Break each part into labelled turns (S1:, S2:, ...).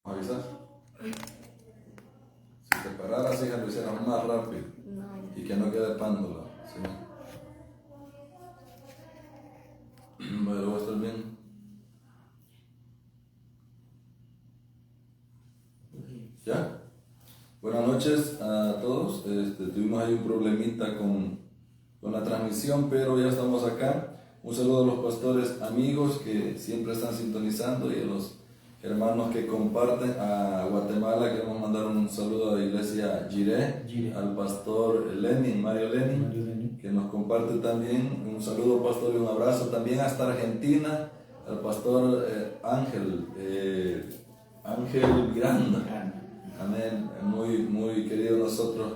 S1: Avisar. Si te pararas, hija, lo hicieras más rápido.
S2: No.
S1: Y que no quede pándola. ¿Sí? Pero va a estar bien. ¿Ya? Buenas noches a todos. Tuvimos ahí un problemita con la transmisión, pero ya estamos acá. Un saludo a los pastores amigos que siempre están sintonizando y a los hermanos que comparten. A Guatemala queremos mandar un saludo a la iglesia Jiré, al pastor Mario Lenin, que nos comparte también. Un saludo, pastor, y un abrazo también hasta Argentina, al pastor Ángel Miranda. Amén, muy querido nosotros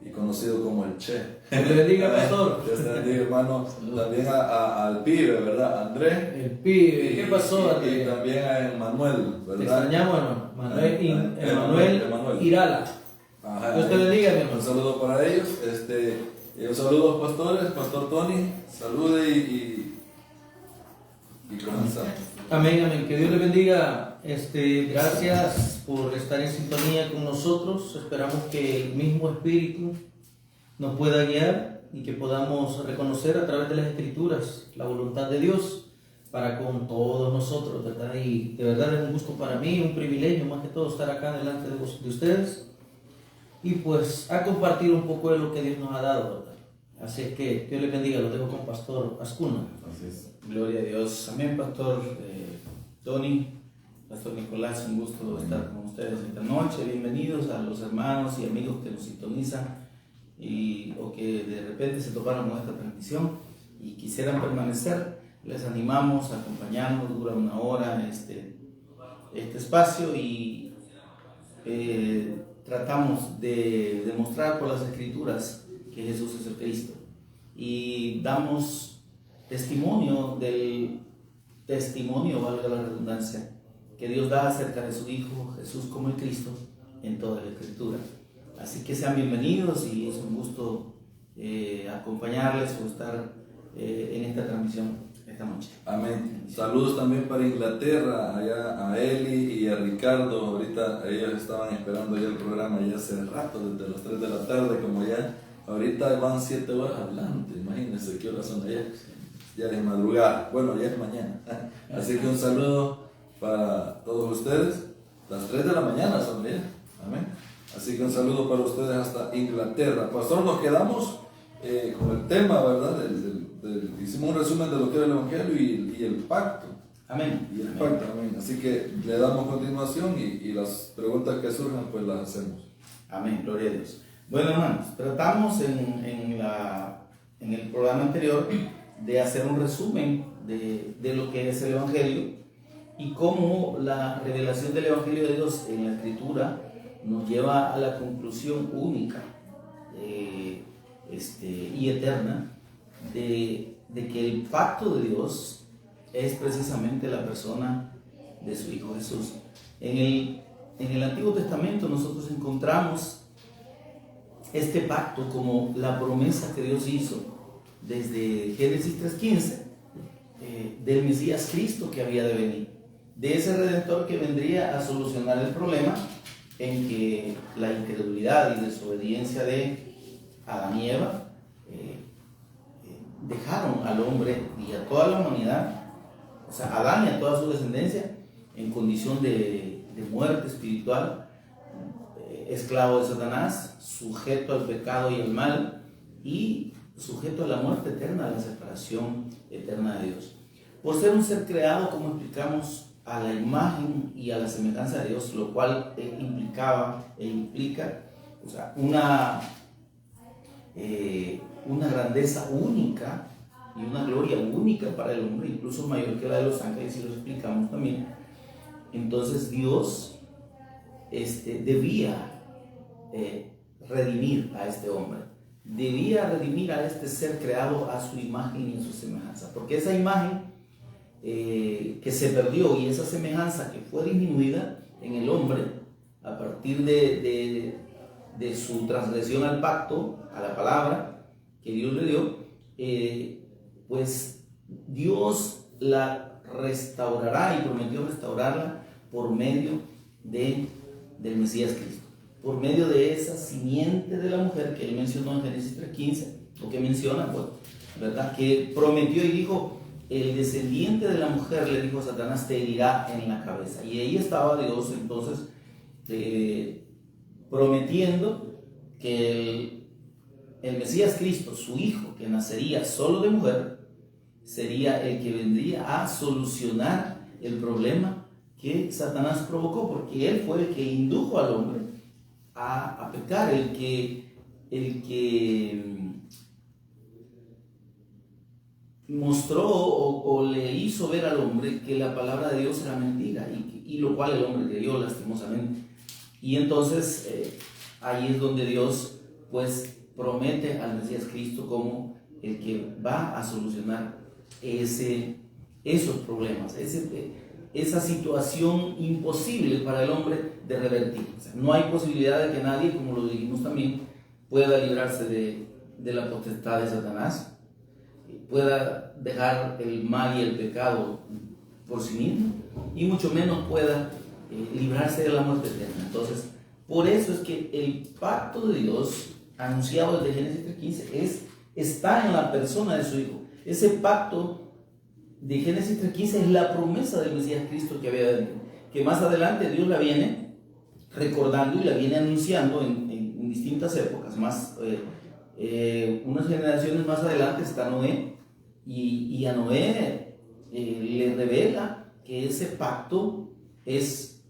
S1: y conocido como el Che.
S3: Dios le bendiga, pastor.
S1: Dios te bendiga, hermano. También al pibe, ¿verdad? Andrés.
S3: El pibe. ¿Qué pasó?
S1: Y también a Emanuel, ¿verdad?
S3: Te extrañamos, hermano. Emanuel Irala.
S1: Ajá,
S3: Dios te bendiga, mi hermano.
S1: Un saludo para ellos. Y un saludo a los pastores, Pastor Tony. Salude y comenzamos.
S3: Amén. Que Dios le bendiga. Gracias por estar en sintonía con nosotros. Esperamos que el mismo Espíritu nos pueda guiar y que podamos reconocer a través de las Escrituras la voluntad de Dios para con todos nosotros, ¿verdad? Y de verdad es un gusto para mí, un privilegio más que todo estar acá delante de ustedes y pues a compartir un poco de lo que Dios nos ha dado, ¿verdad? Así es que Dios le bendiga. Lo dejo con Pastor Ascuna.
S1: Así es.
S4: Gloria a Dios. Amén, Pastor Tony, Pastor Nicolás, un gusto estar con ustedes esta noche. Bienvenidos a los hermanos y amigos que nos sintonizan o que de repente se toparon con esta transmisión y quisieran permanecer. Les animamos a acompañarnos, dura una hora este espacio y tratamos de demostrar por las Escrituras que Jesús es el Cristo y damos testimonio del testimonio, valga la redundancia, que Dios da acerca de su Hijo Jesús como el Cristo en toda la Escritura. Así que sean bienvenidos y es un gusto acompañarles o estar en esta transmisión esta noche.
S1: Amén. Saludos también para Inglaterra, allá a Eli y a Ricardo. Ahorita ellos estaban esperando ya el programa ya hace rato, desde las 3 de la tarde, como ya ahorita van 7 horas adelante. Imagínense qué horas son allá. Ya es madrugada, bueno, ya es mañana. Así que un saludo para todos ustedes. Las 3 de la mañana son ya. Amén. Así que un saludo para ustedes hasta Inglaterra. Pastor, nos quedamos con el tema, ¿verdad? Hicimos un resumen de lo que era el Evangelio y el pacto.
S4: Amén.
S1: Y el pacto, amén. Así que le damos continuación y las preguntas que surjan, pues las hacemos.
S4: Amén, gloria a Dios. Bueno, hermanos, tratamos en el programa anterior de hacer un resumen de lo que es el Evangelio y cómo la revelación del Evangelio de Dios en la Escritura nos lleva a la conclusión única y eterna de que el pacto de Dios es precisamente la persona de su Hijo Jesús. En el Antiguo Testamento nosotros encontramos este pacto como la promesa que Dios hizo desde Génesis 3:15 del Mesías Cristo que había de venir, de ese Redentor que vendría a solucionar el problema en que la incredulidad y desobediencia de Adán y Eva dejaron al hombre y a toda la humanidad, o sea, a Adán y a toda su descendencia, en condición de muerte espiritual, esclavo de Satanás, sujeto al pecado y al mal y sujeto a la muerte eterna, a la separación eterna de Dios. Por ser un ser creado, como explicamos, a la imagen y a la semejanza de Dios, lo cual implicaba e implica, o sea, una grandeza única y una gloria única para el hombre, incluso mayor que la de los ángeles, y lo explicamos también. Entonces Dios debía redimir a este hombre, debía redimir a este ser creado a su imagen y a su semejanza, porque esa imagen que se perdió y esa semejanza que fue disminuida en el hombre a partir de su transgresión al pacto, a la palabra que Dios le dio, pues Dios la restaurará y prometió restaurarla por medio del Mesías Cristo. Por medio de esa simiente de la mujer que él mencionó en Génesis 3:15, o que menciona, pues, ¿verdad? Que prometió y dijo, el descendiente de la mujer, le dijo a Satanás, te herirá en la cabeza. Y ahí estaba Dios entonces prometiendo que el Mesías Cristo, su hijo, que nacería solo de mujer, sería el que vendría a solucionar el problema que Satanás provocó, porque él fue el que indujo al hombre a pecar, el que mostró o le hizo ver al hombre que la palabra de Dios era mentira, y lo cual el hombre creyó lastimosamente. Y entonces ahí es donde Dios pues promete al Mesías Cristo como el que va a solucionar esos problemas, esa situación imposible para el hombre de revertir. O sea, no hay posibilidad de que nadie, como lo dijimos también, pueda librarse de la potestad de Satanás, pueda dejar el mal y el pecado por sí mismo, y mucho menos pueda librarse de la muerte eterna. Entonces, por eso es que el pacto de Dios anunciado desde Génesis 3:15 está en la persona de su Hijo. Ese pacto de Génesis 3:15 es la promesa del Mesías Cristo que había venido, que más adelante Dios la viene recordando y la viene anunciando en distintas épocas. Unas generaciones más adelante está Noé, y a Noé le revela que ese pacto es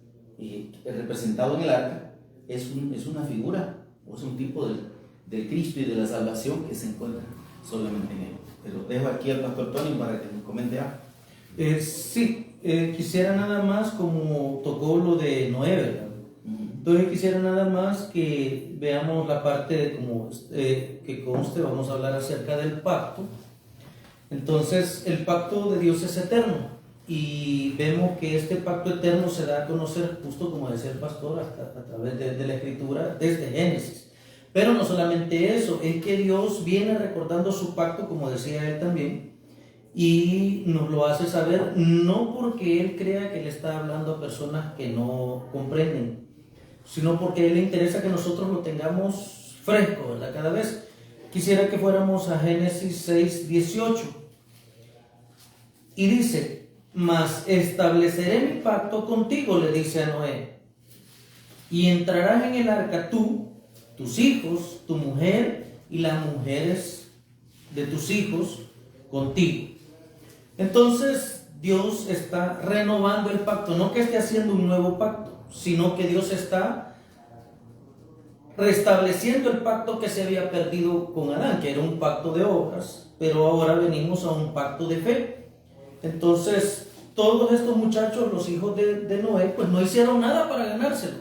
S4: representado en el arca, es una figura, o es un tipo del Cristo y de la salvación que se encuentra solamente en él. Pero dejo aquí al pastor Tony para que nos comente algo.
S3: Quisiera nada más, como tocó lo de Noé, ¿verdad? Entonces quisiera nada más que veamos la parte de que conste, vamos a hablar acerca del pacto. Entonces, el pacto de Dios es eterno, y vemos que este pacto eterno se da a conocer, justo como decía el pastor, a través de la Escritura, desde Génesis. Pero no solamente eso, es que Dios viene recordando su pacto, como decía él también, y nos lo hace saber, no porque él crea que le está hablando a personas que no comprenden, sino porque a él le interesa que nosotros lo tengamos fresco, ¿verdad? Cada vez. Quisiera que fuéramos a Génesis 6:18, y dice, mas estableceré mi pacto contigo, le dice a Noé, y entrarás en el arca tú, tus hijos, tu mujer y las mujeres de tus hijos contigo. Entonces Dios está renovando el pacto, no que esté haciendo un nuevo pacto, sino que Dios está restableciendo el pacto que se había perdido con Adán, que era un pacto de obras, pero ahora venimos a un pacto de fe. Entonces todos estos muchachos, los hijos de Noé, pues no hicieron nada para ganárselo,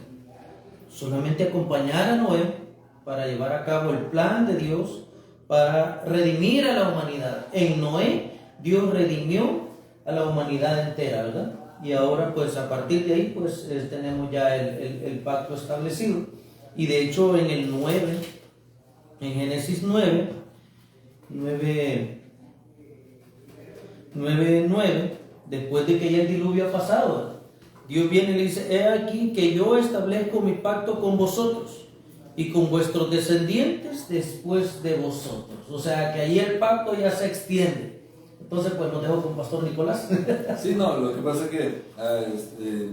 S3: solamente acompañar a Noé para llevar a cabo el plan de Dios para redimir a la humanidad. En Noé Dios redimió a la humanidad entera, ¿verdad? Y ahora pues a partir de ahí pues tenemos ya el pacto establecido. Y de hecho en el 9, en Génesis 9, después de que ya el diluvio ha pasado, ¿verdad? Dios viene y le dice, he aquí que yo establezco mi pacto con vosotros y con vuestros descendientes después de vosotros. O sea que ahí el pacto ya se extiende. Entonces pues lo dejo con Pastor Nicolás.
S1: Sí, no, lo que pasa es que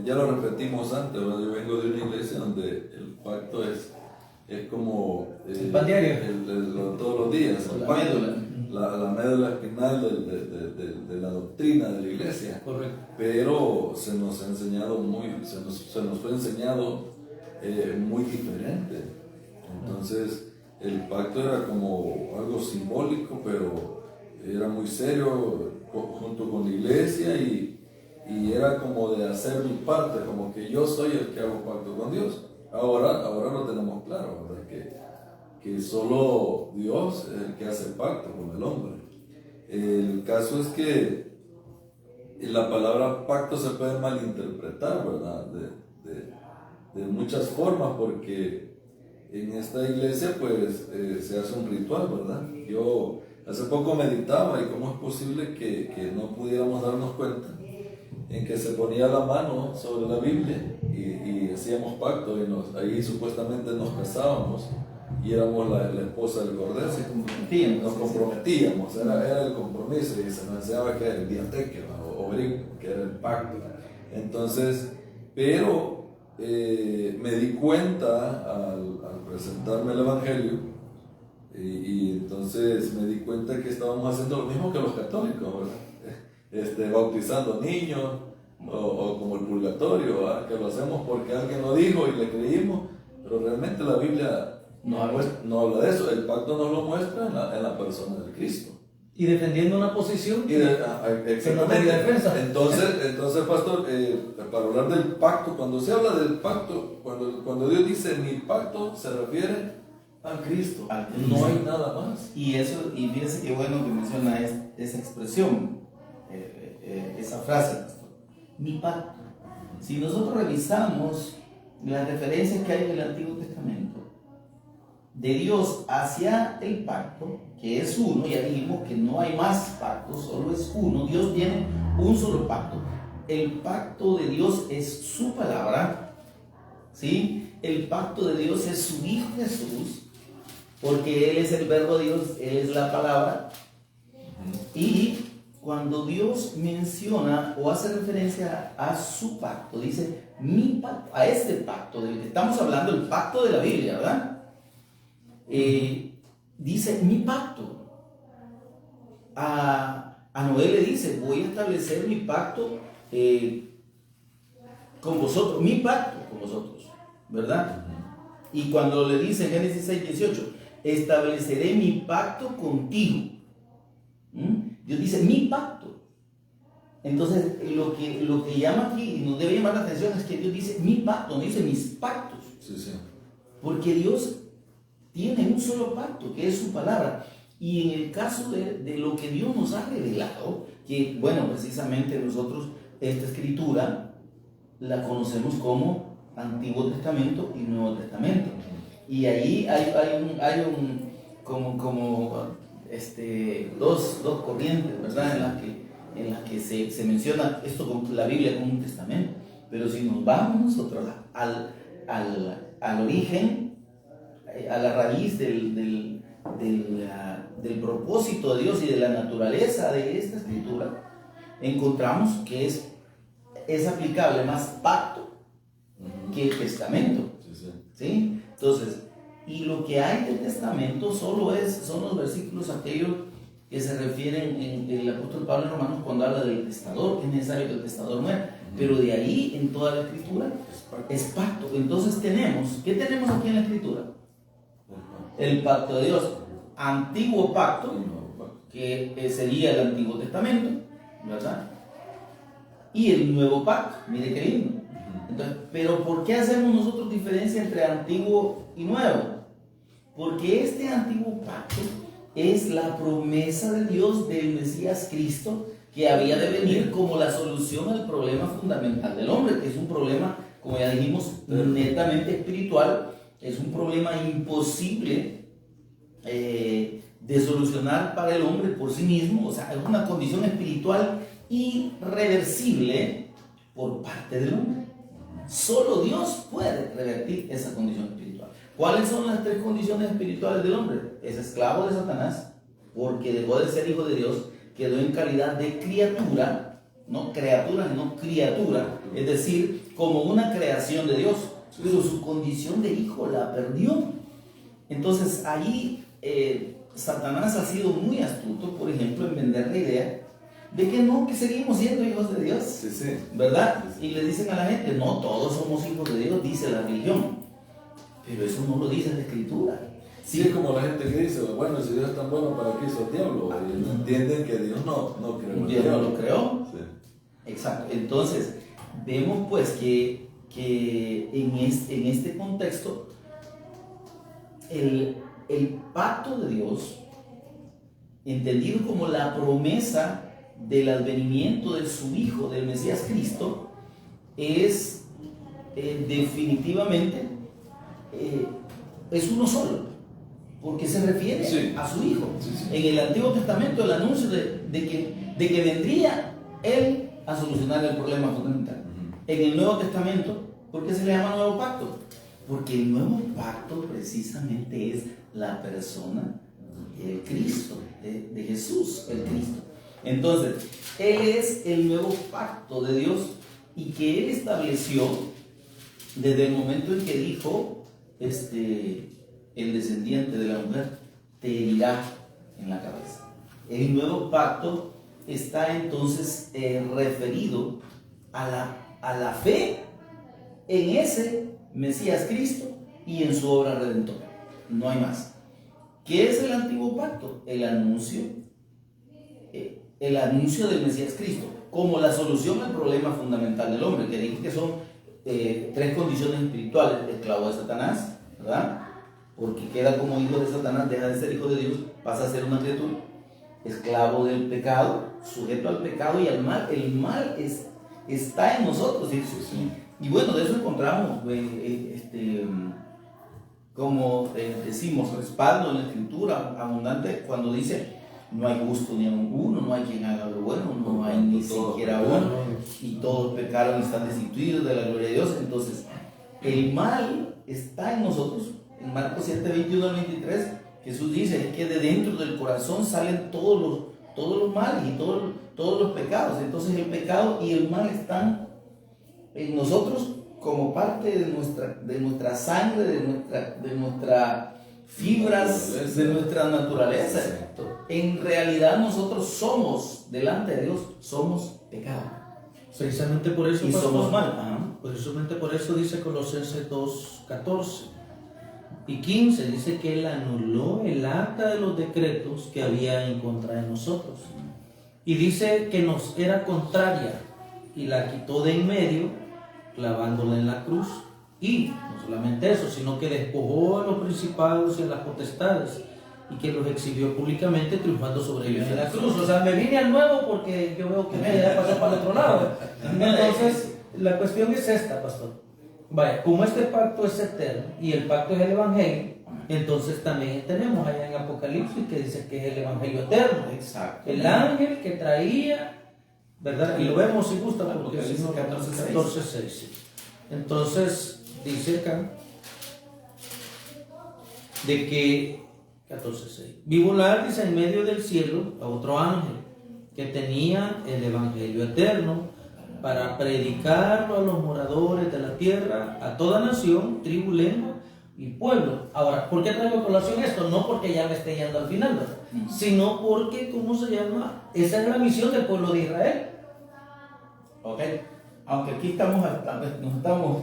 S1: ya lo repetimos antes, ¿verdad? Yo vengo de una iglesia donde el pacto es como
S3: el pan diario,
S1: todos los días,
S4: la médula.
S1: La médula espinal de la doctrina de la iglesia.
S3: Correcto.
S1: Pero se nos ha enseñado se nos fue enseñado muy diferente. Entonces el pacto era como algo simbólico, pero era muy serio junto con la iglesia, y era como de hacer mi parte, como que yo soy el que hago pacto con Dios. Ahora lo tenemos claro, ¿verdad? Que solo Dios es el que hace pacto con el hombre. El caso es que la palabra pacto se puede malinterpretar, ¿verdad? De muchas formas, porque en esta iglesia pues se hace un ritual, ¿verdad? Yo hace poco meditaba y cómo es posible que no pudiéramos darnos cuenta en que se ponía la mano sobre la Biblia y hacíamos pacto y ahí supuestamente nos casábamos y éramos la esposa del Cordero.
S4: Se comprometían.
S1: Nos comprometíamos, era el compromiso y se nos enseñaba que era el diateque o brin, que era el pacto. Entonces, pero me di cuenta al presentarme el Evangelio y entonces me di cuenta que estábamos haciendo lo mismo que los católicos, ¿verdad? Bautizando niños o como el purgatorio, ¿verdad? Que lo hacemos porque alguien lo dijo y le creímos, pero realmente la Biblia no habla de eso. El pacto nos lo muestra en la persona de Cristo.
S3: Y defendiendo una posición
S1: exactamente. Entonces, pastor, para hablar del pacto, cuando se habla del pacto, cuando Dios dice mi pacto, se refiere a Cristo. No hay nada más.
S4: Y fíjese qué bueno que menciona esa expresión, esa frase, pastor. Mi pacto. Si nosotros revisamos las referencias que hay en el Antiguo Testamento, de Dios hacia el pacto, que es uno, ya dijimos que no hay más pactos, solo es uno. Dios tiene un solo pacto. El pacto de Dios es su palabra, ¿sí? El pacto de Dios es su Hijo Jesús, porque Él es el verbo de Dios, Él es la palabra. Y cuando Dios menciona o hace referencia a su pacto, dice mi pacto, a este pacto del que estamos hablando, el pacto de la Biblia, ¿verdad? Dice mi pacto. A Noé le dice, voy a establecer mi pacto con vosotros, mi pacto con vosotros, ¿verdad? Y cuando le dice en Génesis 6:18, estableceré mi pacto contigo. Dios dice mi pacto. Entonces lo que llama aquí y nos debe llamar la atención es que Dios dice mi pacto, no dice mis pactos.
S1: Sí, sí.
S4: Porque Dios tiene un solo pacto, que es su palabra. Y en el caso de lo que Dios nos ha revelado, que bueno, precisamente nosotros esta escritura la conocemos como Antiguo Testamento y Nuevo Testamento. Y ahí hay dos corrientes, ¿verdad? En las que se menciona esto con la Biblia como un testamento. Pero si nos vamos nosotros al origen, a la raíz del propósito de Dios y de la naturaleza de esta escritura, encontramos que es aplicable más pacto que testamento. ¿Sí? Entonces, y lo que hay del testamento son los versículos aquellos que se refieren en el apóstol Pablo en Romanos cuando habla del testador, que es necesario que el testador muera. Pero de ahí en toda la escritura es pacto. Entonces ¿qué tenemos aquí en la escritura? El pacto de Dios, antiguo pacto, que sería el Antiguo Testamento, ¿verdad? Y el nuevo pacto, mire qué lindo. Entonces, pero ¿por qué hacemos nosotros diferencia entre antiguo y nuevo? Porque este antiguo pacto es la promesa de Dios del Mesías Cristo, que había de venir como la solución al problema fundamental del hombre, que es un problema, como ya dijimos, netamente espiritual. Es un problema imposible de solucionar para el hombre por sí mismo. O sea, es una condición espiritual irreversible por parte del hombre. Solo Dios puede revertir esa condición espiritual. ¿Cuáles son las tres condiciones espirituales del hombre? Es esclavo de Satanás, porque dejó de ser hijo de Dios, quedó en calidad de criatura, no criatura, sino criatura, es decir, como una creación de Dios. Pero su condición de hijo la perdió. Entonces ahí Satanás ha sido muy astuto, por ejemplo, en vender la idea de que seguimos siendo hijos de Dios, ¿verdad? Y le dicen a la gente, no, todos somos hijos de Dios, dice la religión, pero eso no lo dice la escritura.
S1: Sí, es como la gente que dice, bueno, si Dios es tan bueno, ¿para qué hizo el diablo? Y no entienden que Dios no creó.
S4: Dios no lo creó.
S1: Sí.
S4: Exacto. Entonces vemos pues que en este contexto el pacto de Dios, entendido como la promesa del advenimiento de su Hijo, del Mesías Cristo, es definitivamente es uno solo, porque se refiere a su Hijo. En el Antiguo Testamento el anuncio de que vendría Él a solucionar el problema fundamental. En el Nuevo Testamento ¿Por qué se le llama nuevo pacto? Porque el nuevo pacto precisamente es la persona del Cristo, de Jesús, el Cristo. Entonces, Él es el nuevo pacto de Dios y que Él estableció desde el momento en que dijo, el descendiente de la mujer te herirá en la cabeza. El nuevo pacto está entonces referido a la fe en ese Mesías Cristo y en su obra redentora. No hay más. ¿Qué es el antiguo pacto? El anuncio del Mesías Cristo como la solución al problema fundamental del hombre, que dije que son tres condiciones espirituales: esclavo de Satanás, ¿verdad? Porque queda como hijo de Satanás, deja de ser hijo de Dios, pasa a ser una criatura. Esclavo del pecado, sujeto al pecado y al mal. El mal está en nosotros. Y bueno, de eso encontramos, como decimos, respaldo en la Escritura abundante cuando dice: no hay justo ni aun uno, no hay quien haga lo bueno, no hay ni siquiera uno, y todos pecaron y están destituidos de la gloria de Dios. Entonces, el mal está en nosotros. En Marcos 7, 21 al 23, Jesús dice que de dentro del corazón salen todos los males y todos los pecados. Entonces, el pecado y el mal están en nosotros como parte de nuestra sangre, de nuestras fibras, de nuestra naturaleza. En realidad nosotros somos, delante de Dios, somos pecado.
S3: Precisamente por eso,
S4: y
S3: pastor,
S4: somos mal.
S3: Precisamente por eso dice Colosenses 2:14 y 15, dice que Él anuló el acta de los decretos que había en contra de nosotros. Y dice que nos era contraria y la quitó de en medio, clavándola en la cruz. Y no solamente eso, sino que despojó a los principados y a las potestades y que los exhibió públicamente, triunfando sobre ellos en la cruz. O sea, me vine al nuevo porque yo veo que me ya pasó para el otro lado. Entonces, la cuestión es esta, pastor. Vaya, como este pacto es eterno y el pacto es el Evangelio, entonces también tenemos allá en Apocalipsis que dice que es el Evangelio eterno.
S4: Exacto.
S3: El ángel que traía, ¿verdad? Y lo vemos si gusta, porque si no,
S4: 14:6.
S3: Entonces, dice acá de que 14:6. Vi volar, dice, en medio del cielo a otro ángel que tenía el Evangelio eterno para predicarlo a los moradores de la tierra, a toda nación, tribu, lengua y pueblo. Ahora, ¿por qué traigo a colación esto? No porque ya me esté yendo al final, ¿verdad? Sino porque, ¿cómo se llama? Esa es la misión del pueblo de Israel.
S4: Ok. Aunque aquí nos estamos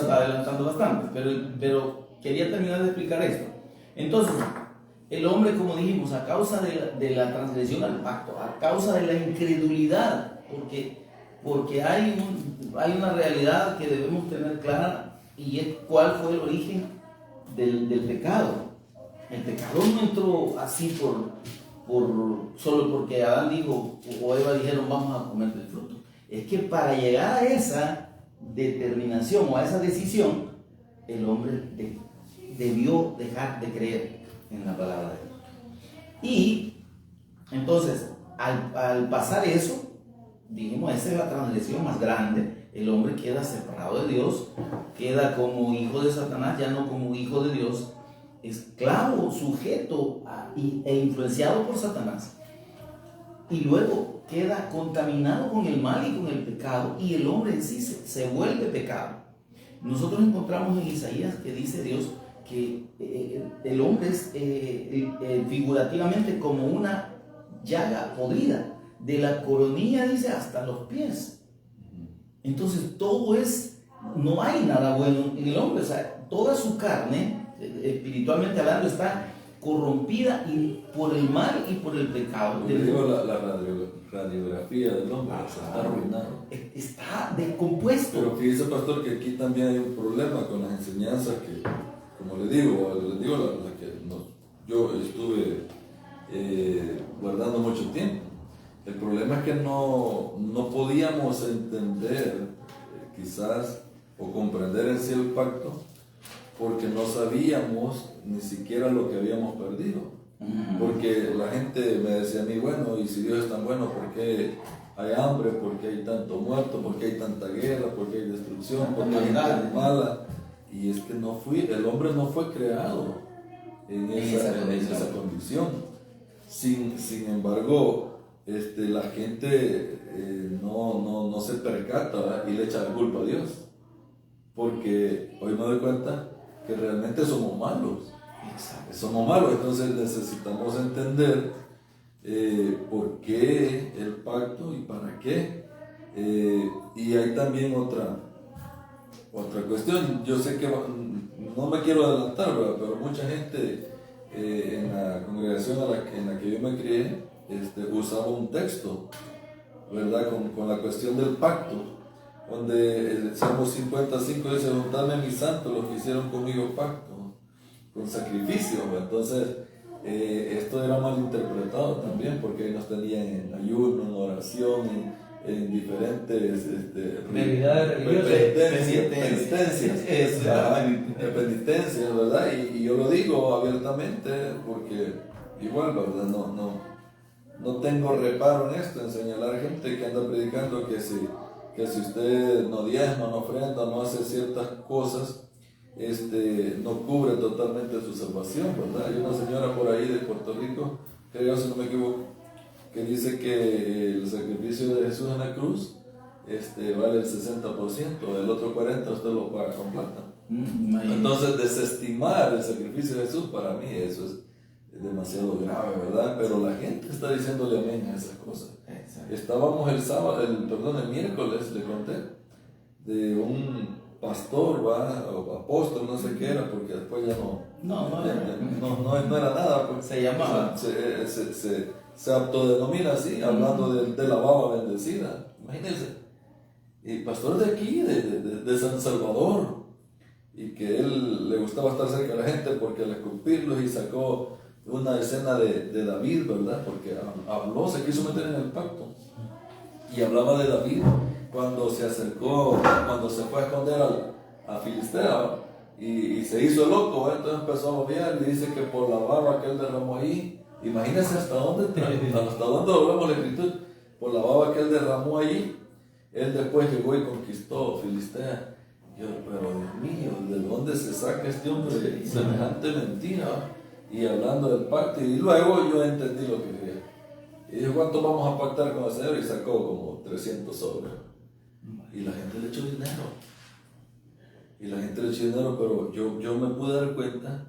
S4: adelantando bastante, pero quería terminar de explicar esto. Entonces, el hombre, como dijimos, a causa de la transgresión al pacto, a causa de la incredulidad, porque hay una realidad que debemos tener clara, y es cuál fue el origen del pecado. El pecado no entró así solo porque Adán dijo o Eva dijeron vamos a comer del fruto. Es que para llegar a esa determinación o a esa decisión, el hombre debió dejar de creer en la palabra de Dios. Y entonces, al pasar eso, dijimos, esa es la transgresión más grande. El hombre queda separado de Dios, queda como hijo de Satanás, ya no como hijo de Dios, esclavo, sujeto e influenciado por Satanás. Y luego queda contaminado con el mal y con el pecado, y el hombre en sí se vuelve pecado. Nosotros encontramos en Isaías que dice Dios que el hombre es figurativamente como una llaga podrida, de la coronilla, dice, hasta los pies. Entonces no hay nada bueno en el hombre. O sea, toda su carne, espiritualmente hablando, está corrompida por el mal y por el pecado.
S1: Yo digo la radiografía del hombre, está arruinado.
S4: Está descompuesto.
S1: Pero fíjese, pastor, que aquí también hay un problema con las enseñanzas que, como le digo la que yo estuve guardando mucho tiempo. El problema es que no podíamos entender quizás o comprender en sí el pacto porque no sabíamos ni siquiera lo que habíamos perdido. Porque la gente me decía a mí, bueno, y si Dios es tan bueno, ¿por qué hay hambre, por qué hay tanto muerto, por qué hay tanta guerra, por qué hay destrucción, por qué hay
S4: Maldad.
S1: gente mala. Y es que el hombre no fue creado en esa condición. Sin embargo, la gente no se percata, ¿verdad? Y le echa la culpa a Dios. Porque hoy me doy cuenta que realmente somos malos.
S4: Exacto.
S1: Somos malos, entonces necesitamos entender por qué el pacto y para qué. Y hay también otra cuestión. Yo sé que no me quiero adelantar, ¿verdad? Pero mucha gente en la congregación en la que yo me crié usaba un texto, ¿verdad? Con la cuestión del pacto, donde el Salmo 55 dice: juntadme mis santos, los que hicieron conmigo pacto, con sacrificio, ¿verdad? Entonces, esto era mal interpretado también, porque ahí nos tenían en ayuno, en oración, en diferentes penitencias, ¿verdad? Y yo lo digo abiertamente porque igual, ¿verdad? No tengo reparo en esto, en señalar gente que anda predicando que si usted no diezma, no ofrenda, no hace ciertas cosas, no cubre totalmente su salvación, ¿verdad? Hay una señora por ahí de Puerto Rico, creo, si no me equivoco, que dice que el sacrificio de Jesús en la cruz vale el 60%, el otro 40% usted lo paga con plata. Entonces, desestimar el sacrificio de Jesús, para mí eso es demasiado grave, ¿verdad? Pero la gente está diciéndole amén a esas cosas.
S4: Exacto.
S1: Estábamos el miércoles, le conté, de un pastor, ¿va? O apóstol, no sé qué era, porque después ya no era nada. Pues.
S4: Se llamaba.
S1: Se autodenomina así, hablando de la baba bendecida. Imagínense. Y pastor de aquí, de San Salvador, y que él le gustaba estar cerca de la gente porque al escupirlos y sacó una escena de David, ¿verdad? Porque habló, se quiso meter en el pacto. Y hablaba de David cuando se acercó, cuando se fue a esconder a Filistea, y se hizo loco, ¿verdad? Entonces empezó a mover y dice que por la baba que él derramó ahí, imagínense hasta dónde volvemos la escritura, por la baba que él derramó ahí, él después llegó y conquistó Filistea. Yo, pero Dios mío, ¿de dónde se saca este hombre semejante mentira? Y hablando del pacto, y luego yo entendí lo que quería. Y dije, ¿cuánto vamos a pactar con el Señor? Y sacó como 300 sobres. Y la gente le echó dinero. Pero yo me pude dar cuenta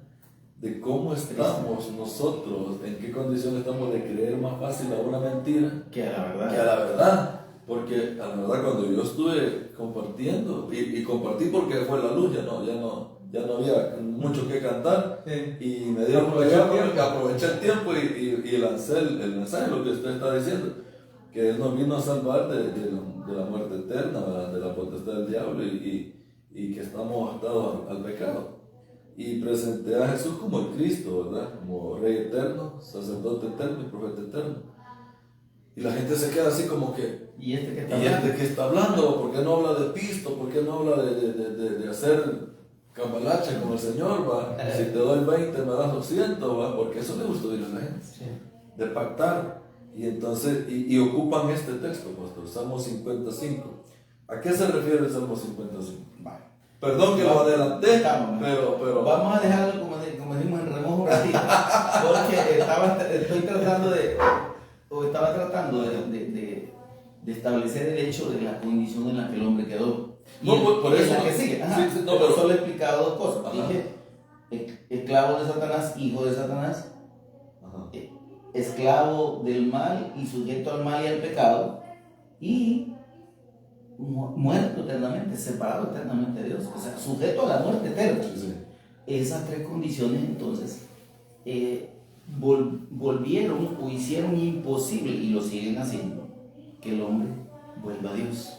S1: de cómo estamos nosotros, en qué condición estamos de creer más fácil a una mentira
S4: que a la verdad.
S1: Que a la verdad. Porque a la verdad, cuando yo estuve compartiendo, y compartí porque fue la luz, ya no había mucho que cantar, y me dieron aproveché el tiempo y lancé el mensaje, lo que usted está diciendo, que Él nos vino a salvar de la muerte eterna, de la potestad del diablo, y que estamos atados al pecado. Y presenté a Jesús como el Cristo, ¿verdad? Como Rey eterno, sacerdote eterno y profeta eterno. Y la gente se queda así como que...
S4: ¿Y este
S1: que está hablando? ¿Por qué no habla de pisto? ¿Por qué no habla de hacer cambalache con el Señor? ¿Va? Si te doy 20 me das 200, ¿va? Porque eso le gusta oír a la gente.
S3: Sí.
S1: De pactar. Y entonces, y ocupan este texto, pastor, Salmo 55. ¿A qué se refiere el Salmo 55?
S4: Vale.
S1: Perdón que lo adelanté,
S4: pero
S1: pero...
S4: Vamos a dejarlo como decimos en remojo un ratito. Porque estaba tratando de establecer el hecho de la condición en la que el hombre quedó. Y
S1: por eso.
S4: La que sigue.
S1: Sí,
S4: pero solo he explicado dos cosas.
S1: Ajá.
S4: Dije, esclavo de Satanás, hijo de Satanás, esclavo del mal y sujeto al mal y al pecado, y muerto eternamente, separado eternamente de Dios, o sea, sujeto a la muerte eterna.
S1: Sí.
S4: Esas tres condiciones entonces volvieron o hicieron imposible, y lo siguen haciendo, que el hombre vuelva a Dios.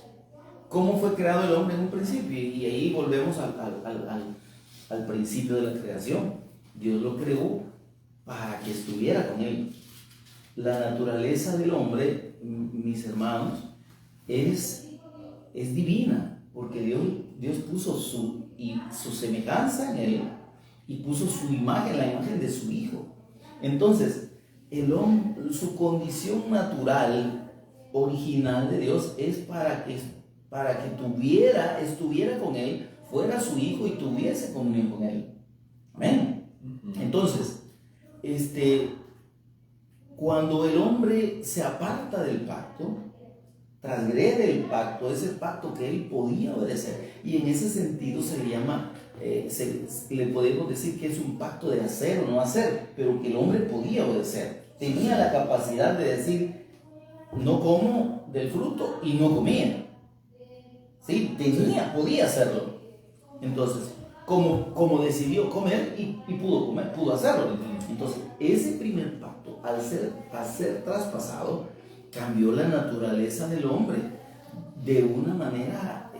S4: ¿Cómo fue creado el hombre en un principio? Y ahí volvemos al principio de la creación. Dios lo creó para que estuviera con él. La naturaleza del hombre, mis hermanos, es divina, porque Dios puso su semejanza en él y puso su imagen, la imagen de su hijo. Entonces, el hombre, su condición natural original de Dios es para que estuviera con Él, fuera su hijo y tuviese comunión con Él. Amén. Entonces, cuando el hombre se aparta del pacto, transgrede el pacto, ese pacto que él podía obedecer, y en ese sentido se le llama, le podemos decir que es un pacto de hacer o no hacer, pero que el hombre podía obedecer, tenía la capacidad de decir, no como del fruto, y no comía. ¿Sí? Podía hacerlo. Entonces, como decidió comer y pudo comer, pudo hacerlo. Entonces, ese primer pacto, al ser traspasado, cambió la naturaleza del hombre de una manera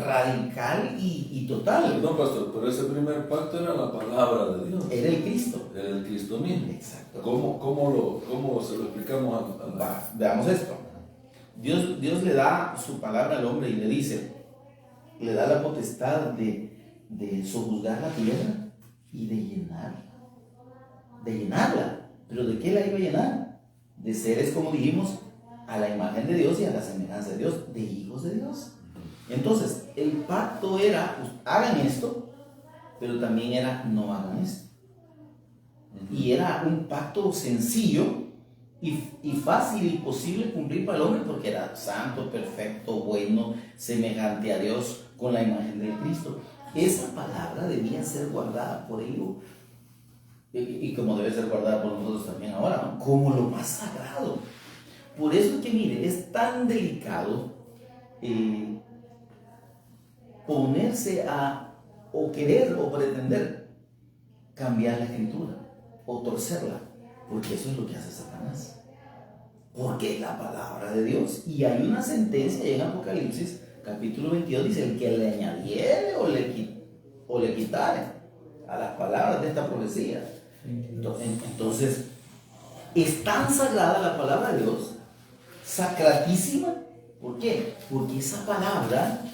S4: radical y total.
S1: No, pastor, pero ese primer pacto era la palabra de Dios.
S4: Era el Cristo.
S1: Era el Cristo mismo.
S4: Exacto.
S1: ¿Cómo se lo explicamos
S4: Veamos esto. Dios le da su palabra al hombre y le dice, le da la potestad de sojuzgar la tierra y de llenarla. ¿Pero de qué la iba a llenar? De seres, como dijimos, a la imagen de Dios y a la semejanza de Dios, de hijos de Dios. Entonces, el pacto era, pues, hagan esto, pero también era, no hagan esto. Y era un pacto sencillo y fácil y posible cumplir para el hombre, porque era santo, perfecto, bueno, semejante a Dios, con la imagen de Cristo. Esa palabra debía ser guardada por ellos, y como debe ser guardada por nosotros también ahora, ¿no? Como lo más sagrado. Por eso es que, mire, es tan delicado ponerse o querer o pretender cambiar la escritura o torcerla, porque eso es lo que hace Satanás, porque es la palabra de Dios. Y hay una sentencia en Apocalipsis capítulo 22, dice: el que le añadiere o le quitare a las palabras de esta profecía. Entonces, es tan sagrada la palabra de Dios, sacratísima. ¿Por qué? Porque esa palabra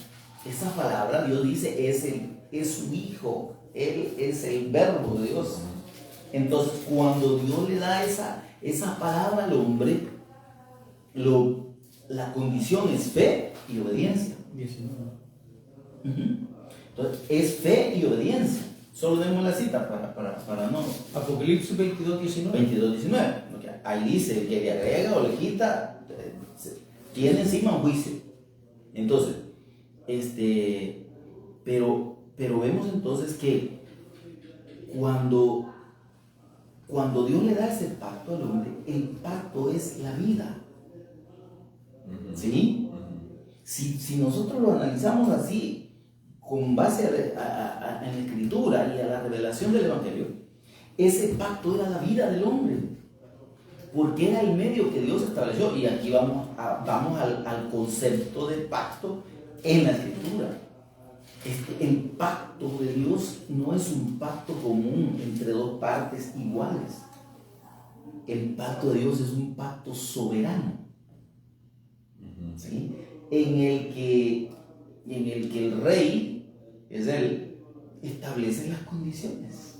S4: Dios dice es su hijo, él es el verbo de Dios. Entonces, cuando Dios le da esa palabra al hombre, la condición es fe y obediencia.
S3: 19.
S4: Entonces, es fe y obediencia. Solo demos la cita para no.
S3: Apocalipsis 22, 19.
S4: 22, 19. Ahí dice: el que le agrega o le quita, tiene encima un juicio. Entonces, pero vemos entonces que cuando Dios le da ese pacto al hombre, el pacto es la vida. ¿Sí? Si nosotros lo analizamos así, con base en la escritura y a la revelación del evangelio, ese pacto era la vida del hombre, porque era el medio que Dios estableció. Y aquí vamos al concepto de pacto en la escritura. El pacto de Dios no es un pacto común entre dos partes iguales. El pacto de Dios es un pacto soberano, ¿sí? en el que el rey, es él, establece las condiciones.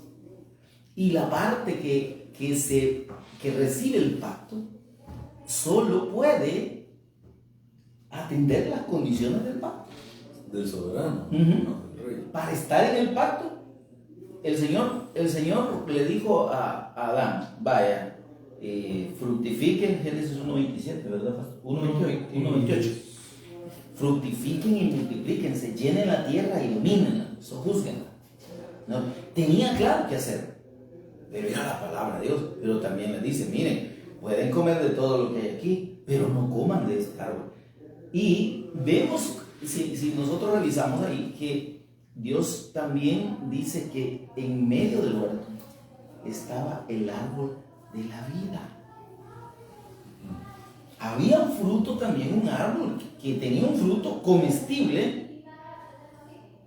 S4: Y la parte que recibe el pacto solo puede atender las condiciones del pacto.
S1: Del soberano,
S4: No,
S1: del rey.
S4: Para estar en el pacto, el Señor le dijo a Adán: vaya, fructifiquen, Génesis 1.27, ¿verdad? 1.28. Fructifiquen y multiplíquense, llenen la tierra y domínenla, sojúzguenla. ¿No? Tenía claro qué hacer, pero era la palabra de Dios. Pero también le dice: miren, pueden comer de todo lo que hay aquí, pero no coman de este árbol. Y vemos, si nosotros revisamos ahí, que Dios también dice que en medio del huerto estaba el árbol de la vida. Había un fruto también, un árbol que tenía un fruto comestible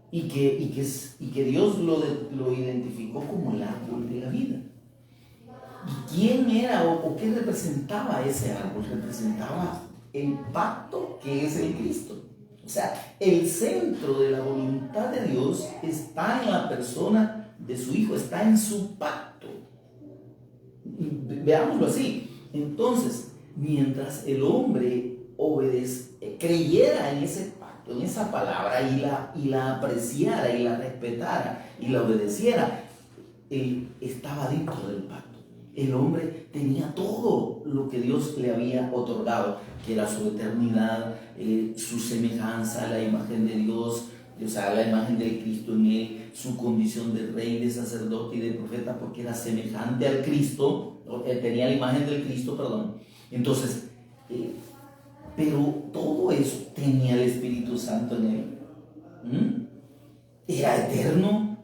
S4: y que Dios lo identificó como el árbol de la vida. ¿Y quién era o qué representaba ese árbol? Representaba el pacto, que es el Cristo. O sea, el centro de la voluntad de Dios está en la persona de su Hijo, está en su pacto. Veámoslo así. Entonces, mientras el hombre creyera en ese pacto, en esa palabra, y la apreciara, y la respetara, y la obedeciera, él estaba dentro del pacto. El hombre tenía todo lo que Dios le había otorgado, que era su eternidad, su semejanza, la imagen de Dios, o sea, la imagen del Cristo en él, su condición de rey, de sacerdote y de profeta, porque era semejante al Cristo, tenía la imagen del Cristo, perdón. Entonces, pero todo eso tenía el Espíritu Santo en él. Era eterno,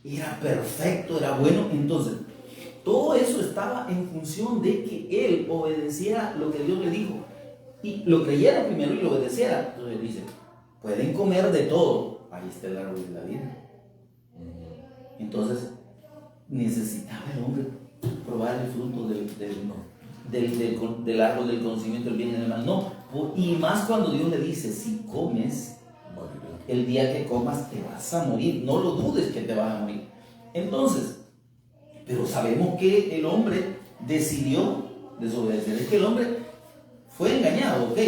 S4: era perfecto, era bueno. Entonces, todo eso estaba en función de que él obedeciera lo que Dios le dijo, y lo creyera primero y lo obedeciera. Entonces dice, pueden comer de todo, ahí está el árbol de la vida. Entonces necesitaba el hombre probar el fruto del árbol del conocimiento del bien y del mal. No, y más cuando Dios le dice, si comes, el día que comas te vas a morir, no lo dudes que te vas a morir. Entonces, pero sabemos que el hombre decidió desobedecer. Es que el hombre fue engañado, ok,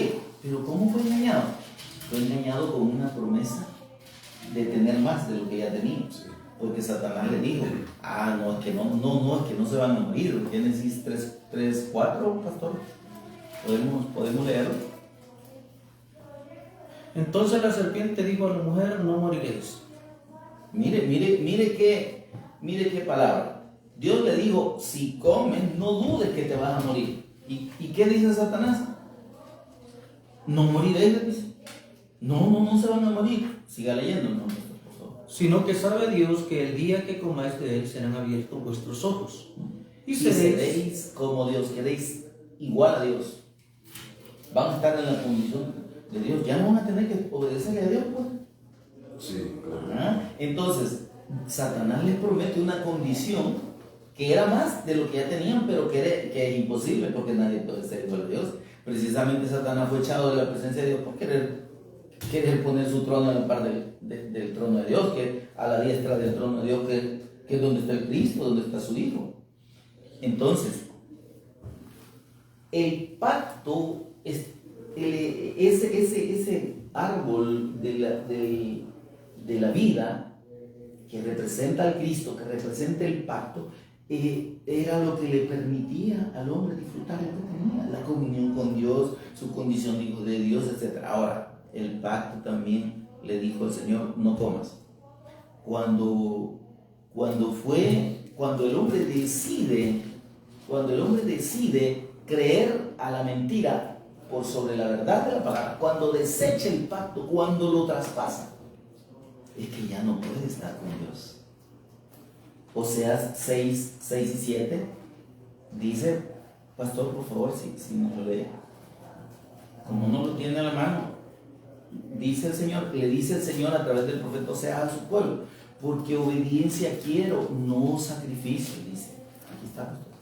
S4: pero ¿cómo fue engañado? Fue engañado con una promesa de tener más de lo que ya tenía. Porque Satanás le dijo, no, es que no se van a morir. Génesis 3:4, pastor. ¿Podemos leerlo?
S3: Entonces la serpiente dijo a la mujer, no moriréis.
S4: Mire qué palabra. Dios le dijo, si comes, no dudes que te vas a morir. ¿Y qué dice Satanás? No moriréis, le dice. No se van a morir. Siga leyendo, no, por favor.
S3: Sino que sabe Dios que el día que comáis de él serán abiertos vuestros ojos.
S4: Y seréis como Dios, queréis igual a Dios. Van a estar en la condición de Dios. Ya no van a tener que obedecerle a Dios, pues.
S1: Sí, claro.
S4: Entonces, Satanás les promete una condición que era más de lo que ya tenían, pero que es imposible, porque nadie puede ser igual a Dios. Precisamente Satanás fue echado de la presencia de Dios por querer poner su trono a la par del trono de Dios, que a la diestra del trono de Dios, que es donde está el Cristo, donde está su Hijo. Entonces, el pacto, ese árbol de la vida, que representa al Cristo, que representa el pacto, era lo que le permitía al hombre disfrutar lo que tenía, la comunión con Dios, su condición de hijo de Dios, etc. Ahora, el pacto también le dijo al Señor, no comas. Cuando el hombre decide creer a la mentira por sobre la verdad de la palabra, cuando desecha el pacto, cuando lo traspasa, es que ya no puede estar con Dios. Oseas 6 y 7 dice, pastor, por favor, si nos lo lee, como no lo tiene a la mano, le dice el Señor a través del profeta Oseas a su pueblo, porque obediencia quiero, no sacrificio, dice. Aquí está, pastor.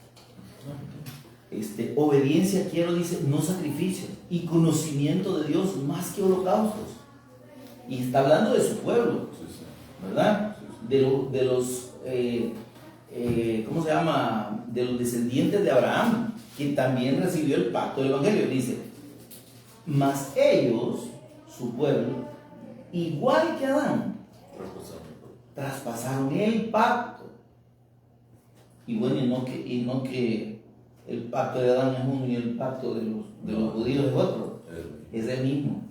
S4: Obediencia quiero, dice, no sacrificio, y conocimiento de Dios más que holocaustos. Y está hablando de su pueblo, ¿verdad? De los ¿cómo se llama? De los descendientes de Abraham, que también recibió el pacto del Evangelio. Dice, mas ellos, su pueblo, igual que Adán, traspasaron el pacto. Y bueno, y no que el pacto de Adán es uno y el pacto de los judíos es otro. Es el mismo.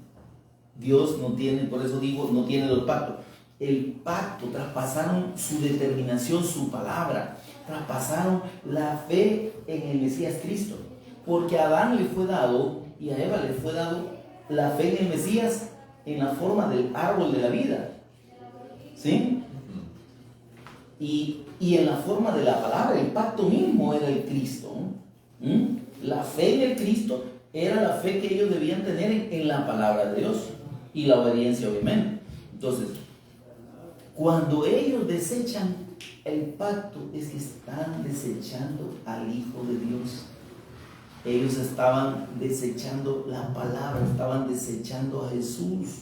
S4: Dios no tiene, por eso digo, no tiene los pactos. El pacto, traspasaron su determinación, su palabra, traspasaron la fe en el Mesías Cristo, porque a Adán le fue dado y a Eva le fue dado la fe en el Mesías en la forma del árbol de la vida, ¿sí? Y en la forma de la palabra. El pacto mismo era el Cristo. La fe en el Cristo era la fe que ellos debían tener en la palabra de Dios y la obediencia, obviamente. Entonces, cuando ellos desechan el pacto, es que están desechando al Hijo de Dios. Ellos estaban desechando la palabra, estaban desechando a Jesús.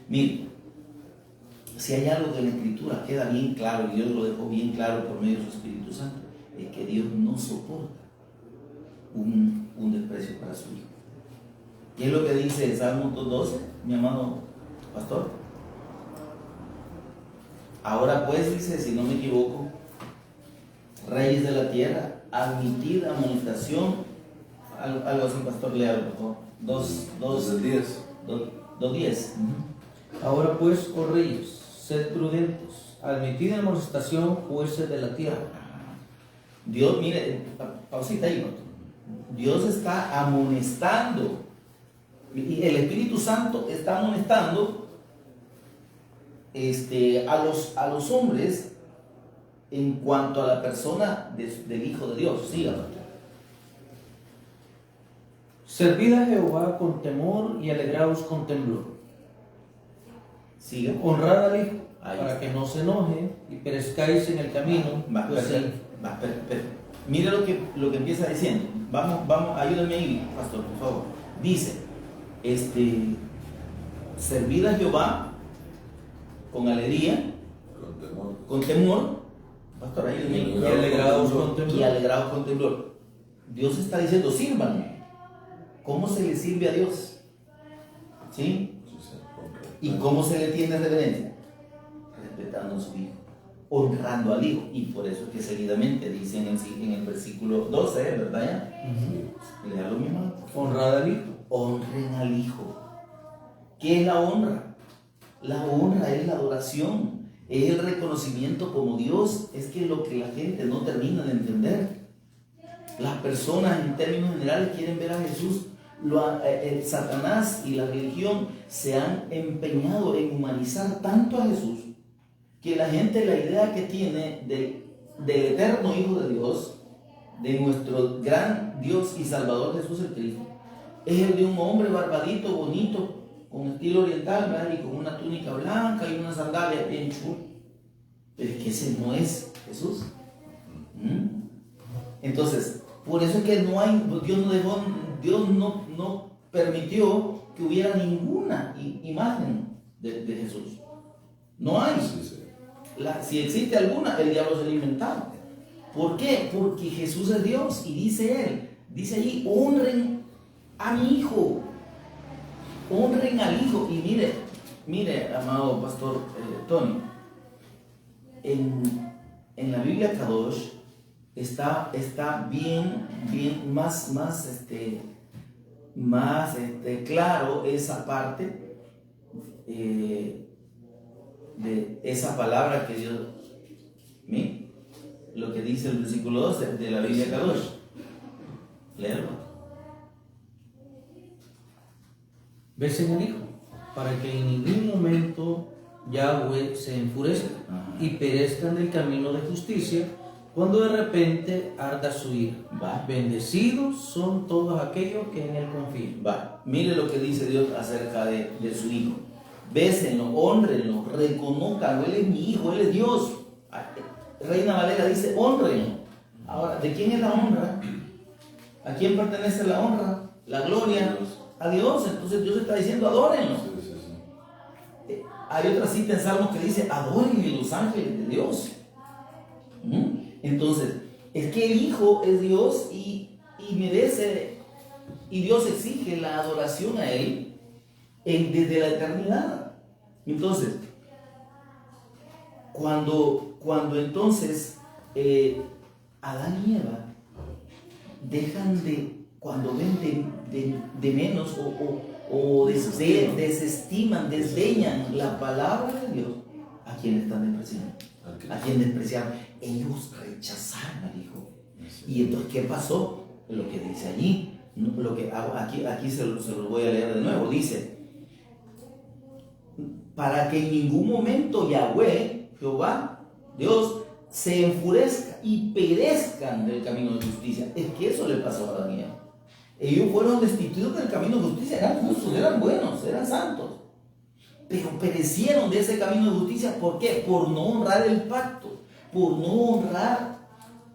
S4: Miren, si hay algo que en la Escritura queda bien claro, y Dios lo dejó bien claro por medio de su Espíritu Santo, es que Dios no soporta un desprecio para su hijo. ¿Qué es lo que dice el Salmo 2:12, mi amado pastor? Ahora pues, dice, si no me equivoco, reyes de la tierra, admitid amonestación, algo así, pastor, léalo, por favor. 2:10.
S3: Ahora pues, oh reyes, sed prudentes, admitid amonestación, jueces de la tierra.
S4: Dios, mire, pausita ahí, pastor. Dios está amonestando, y el Espíritu Santo está amonestando a los hombres en cuanto a la persona del Hijo de Dios. Siga, pastor.
S3: Servid a Jehová con temor y alegraos con temblor.
S4: Siga.
S3: Honrad al Hijo,
S4: Ahí
S3: para
S4: está.
S3: que no se enoje y perezcáis en el camino. Pues sí.
S4: Mire lo que empieza diciendo. Vamos, ayúdame ahí, pastor, por favor. Dice, servid a Jehová con alegría, con temor, pastor, ayúdame ahí.
S3: Y alegraos con temblor.
S4: Y alegrados con temblor. Dios está diciendo, sírvanme. ¿Cómo se le sirve a Dios? ¿Sí? ¿Y cómo se le tiene reverencia? Respetando a su hijo, honrando al hijo. Y por eso es que seguidamente dice en el versículo 12, ¿verdad? Ya? Lea lo mismo.
S3: Honrad al Hijo.
S4: Honren al hijo. ¿Qué es la honra? La honra es la adoración, es el reconocimiento como Dios. Es que lo que la gente no termina de entender. Las personas en términos generales quieren ver a Jesús. El Satanás y la religión se han empeñado en humanizar tanto a Jesús que la gente, la idea que tiene del eterno Hijo de Dios, de nuestro gran Dios y Salvador Jesús el Cristo, es el de un hombre barbadito, bonito, con estilo oriental, ¿verdad? Y con una túnica blanca y una sandalia bien chula. Pero es que ese no es Jesús. Entonces, por eso es que Dios no permitió que hubiera ninguna imagen de Jesús. No hay. Si existe alguna, el diablo se la ha inventado. ¿Por qué? Porque Jesús es Dios y dice allí, honren a mi hijo, honren al hijo. Y mire, amado pastor Tony, en la Biblia Kadosh está bien más claro esa parte de esa palabra que Dios, lo que dice el versículo 12 de la Biblia Kadosh. Léelo.
S3: Ves en el Hijo, para que en ningún momento Yahweh se enfurezca y perezcan del camino de justicia, cuando de repente arda su ira. Bendecidos son todos aquellos que en él confían.
S4: Mire lo que dice Dios acerca de su hijo. Bésenlo, honrenlo, reconózcanlo. Él es mi hijo, él es Dios. Reina Valera dice, honrenlo. Ahora, ¿de quién es la honra? ¿A quién pertenece la honra? La gloria a Dios. Entonces Dios está diciendo, adórenlo. Hay otra cita en Salmos que dice, adoren los ángeles de Dios. Entonces, es que el Hijo es Dios y merece, y Dios exige la adoración a Él desde la eternidad. Entonces, cuando entonces Adán y Eva dejan cuando ven de menos o desestiman, desdeñan la palabra de Dios, ¿a quién están despreciando? ¿A quién despreciaron? Ellos rechazaron al Hijo. Y entonces, ¿qué pasó? Lo que dice allí, lo que aquí se lo voy a leer de nuevo. Dice, para que en ningún momento Yahweh, Jehová, Dios, se enfurezca y perezcan del camino de justicia. Es que eso le pasó a Adán y Eva. Ellos fueron destituidos del camino de justicia, eran justos, eran buenos, eran santos, pero perecieron de ese camino de justicia. ¿Por qué? Por no honrar el pacto, por no honrar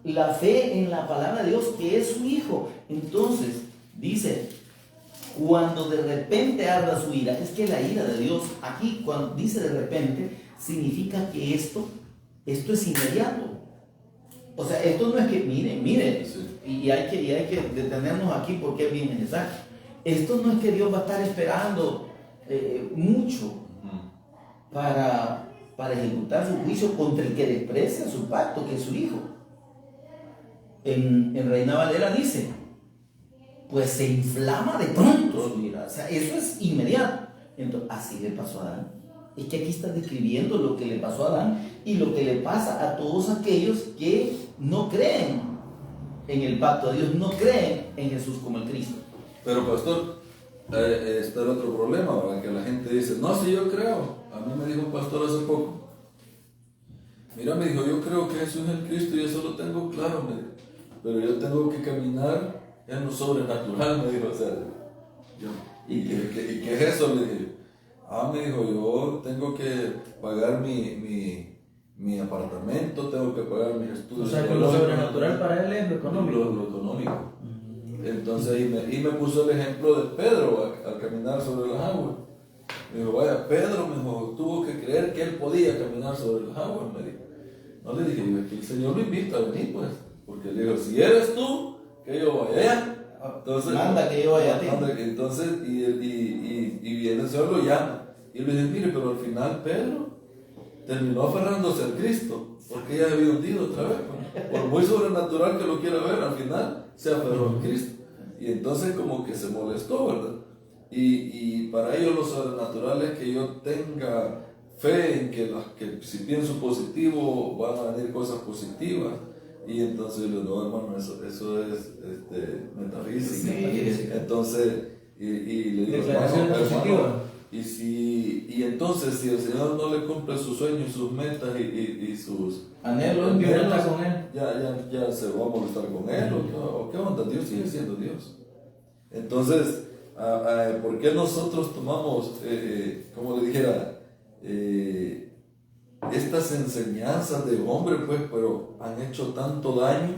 S4: la fe en la palabra de Dios, que es su Hijo. Entonces, dice, cuando de repente arda su ira, es que la ira de Dios, aquí cuando dice de repente, significa que esto es inmediato. O sea, esto no es que, mire,
S1: Sí.
S4: y hay que detenernos aquí porque es bien necesario. Esto no es que Dios va a estar esperando mucho
S1: Ujú.
S4: para ejecutar su juicio contra el que desprecia su pacto, que es su hijo. En Reina Valera dice, pues se inflama de pronto su ira. O sea, eso es inmediato. Entonces, así le pasó a Adán. Es que aquí está describiendo lo que le pasó a Adán y lo que le pasa a todos aquellos que no creen en el pacto de Dios, no creen en Jesús como el Cristo.
S1: Pero pastor, está el otro problema, ¿verdad? Que la gente dice, no, si yo creo. A mí me dijo un pastor hace poco, mira, me dijo, yo creo que Jesús es el Cristo y eso lo tengo claro, me dijo, pero yo tengo que caminar en lo sobrenatural, me dijo, o sea, yo, ¿y qué es eso? Le dije, me dijo, yo tengo que pagar mi apartamento, tengo que pagar mis estudios.
S3: O sea, que lo sobrenatural para él es lo económico.
S1: Lo económico. Entonces, y me puso el ejemplo de Pedro al caminar sobre las aguas. Me dijo, vaya, Pedro me dijo, tuvo que creer que él podía caminar sobre las aguas, me dijo. No le dije, que el Señor lo invita a venir, pues. Porque le dijo, si eres tú, que yo vaya allá. Entonces,
S4: manda que yo vaya a ti.
S1: Entonces, y viene el Señor, lo llama. Y le dice, mire, pero al final Pedro terminó aferrándose al Cristo, porque ya había hundido otra vez. Por muy sobrenatural que lo quiera ver, al final se aferró al Cristo. Y entonces como que se molestó, ¿verdad? Y para ellos lo sobrenatural es que yo tenga fe en que si pienso positivo van a venir cosas positivas. Y entonces yo le digo, no, hermano, eso es metafísica.
S4: Sí.
S1: Entonces, y le digo, hermano, y entonces si el Señor no le cumple sus sueños, sus metas y sus
S4: anhelos,
S3: con él.
S1: ya se va a molestar con él, o qué onda, Dios sigue siendo Dios. Entonces, ¿por qué nosotros tomamos, como le dijera, estas enseñanzas de hombre, pues, pero han hecho tanto daño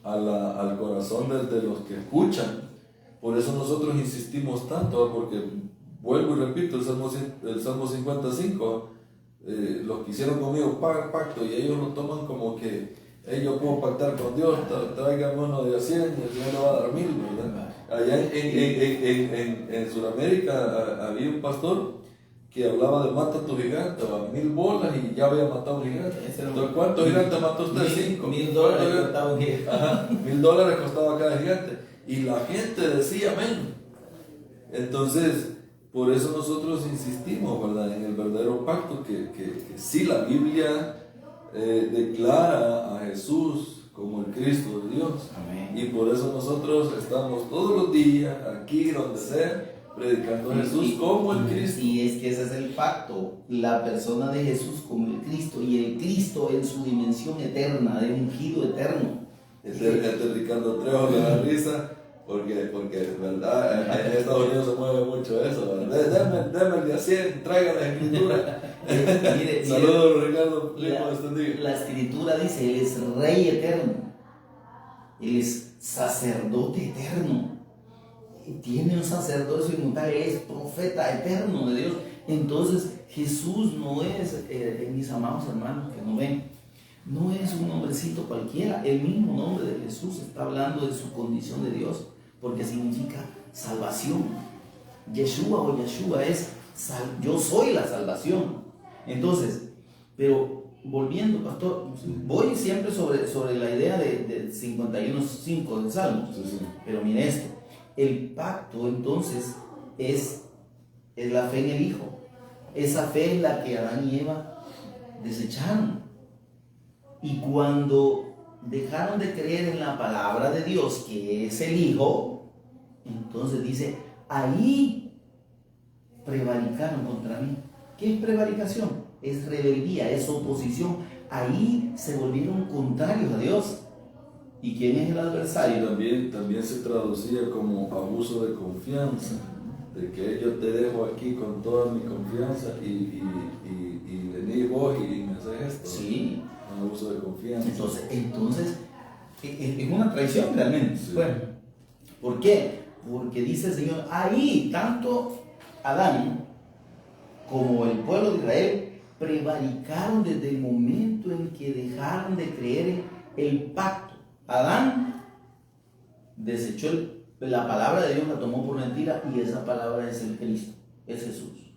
S1: al corazón de los que escuchan? Por eso nosotros insistimos tanto, porque vuelvo y repito, el Salmo 55, los que hicieron conmigo pacto y ellos lo toman como que yo puedo pactar con Dios, tráigame uno de 100 y el Señor le va a dar 1000, ¿verdad? Allá en Sudamérica había un pastor que hablaba de mata tu gigante, 1000 bolas y ya había matado un gigante. Entonces, ¿cuántos gigantes mató usted? 5.
S4: $1000 costaba un gigante.
S1: Ajá, $1000 costaba cada gigante. Y la gente decía amén. Entonces, por eso nosotros insistimos, ¿verdad?, en el verdadero pacto, que sí la Biblia declara a Jesús como el Cristo de Dios.
S4: Amén.
S1: Y por eso nosotros estamos todos los días, aquí, donde sea, predicando a Jesús como el Cristo.
S4: Y es que ese es el pacto, la persona de Jesús como el Cristo, y el Cristo en su dimensión eterna, de ungido eterno.
S1: Este Ricardo Trejo le da risa, porque verdad, en Estados Unidos se mueve mucho eso, ¿verdad? Deme el de 100, traiga la escritura. Saludos, Ricardo.
S4: La escritura dice, Él es Rey eterno, Él es sacerdote eterno, tiene un sacerdocio inmutable, es profeta eterno de Dios. Entonces Jesús no es, mis amados hermanos que no ven, no es un nombrecito cualquiera. El mismo nombre de Jesús está hablando de su condición de Dios, porque significa salvación. Yeshua es yo soy la salvación. Entonces, pero volviendo, pastor, voy siempre sobre la idea de 51.5 del Salmo.
S1: Sí.
S4: Pero mire esto, el pacto entonces es la fe en el Hijo. Esa fe es la que Adán y Eva desecharon. Y cuando dejaron de creer en la palabra de Dios, que es el Hijo, entonces dice, ahí prevaricaron contra mí. ¿Qué es prevaricación? Es rebeldía, es oposición. Ahí se volvieron contrarios a Dios. ¿Y quién es el adversario?
S1: También se traducía como abuso de confianza, de que yo te dejo aquí con toda mi confianza y venís vos y me haces esto.
S4: Sí.
S1: Un abuso de confianza.
S4: Entonces es una traición realmente.
S1: Sí.
S4: Bueno, ¿por qué? Porque dice el Señor, ahí tanto Adán como el pueblo de Israel prevaricaron desde el momento en que dejaron de creer el pacto. Adán desechó la palabra de Dios, la tomó por mentira, y esa palabra es el Cristo, es Jesús.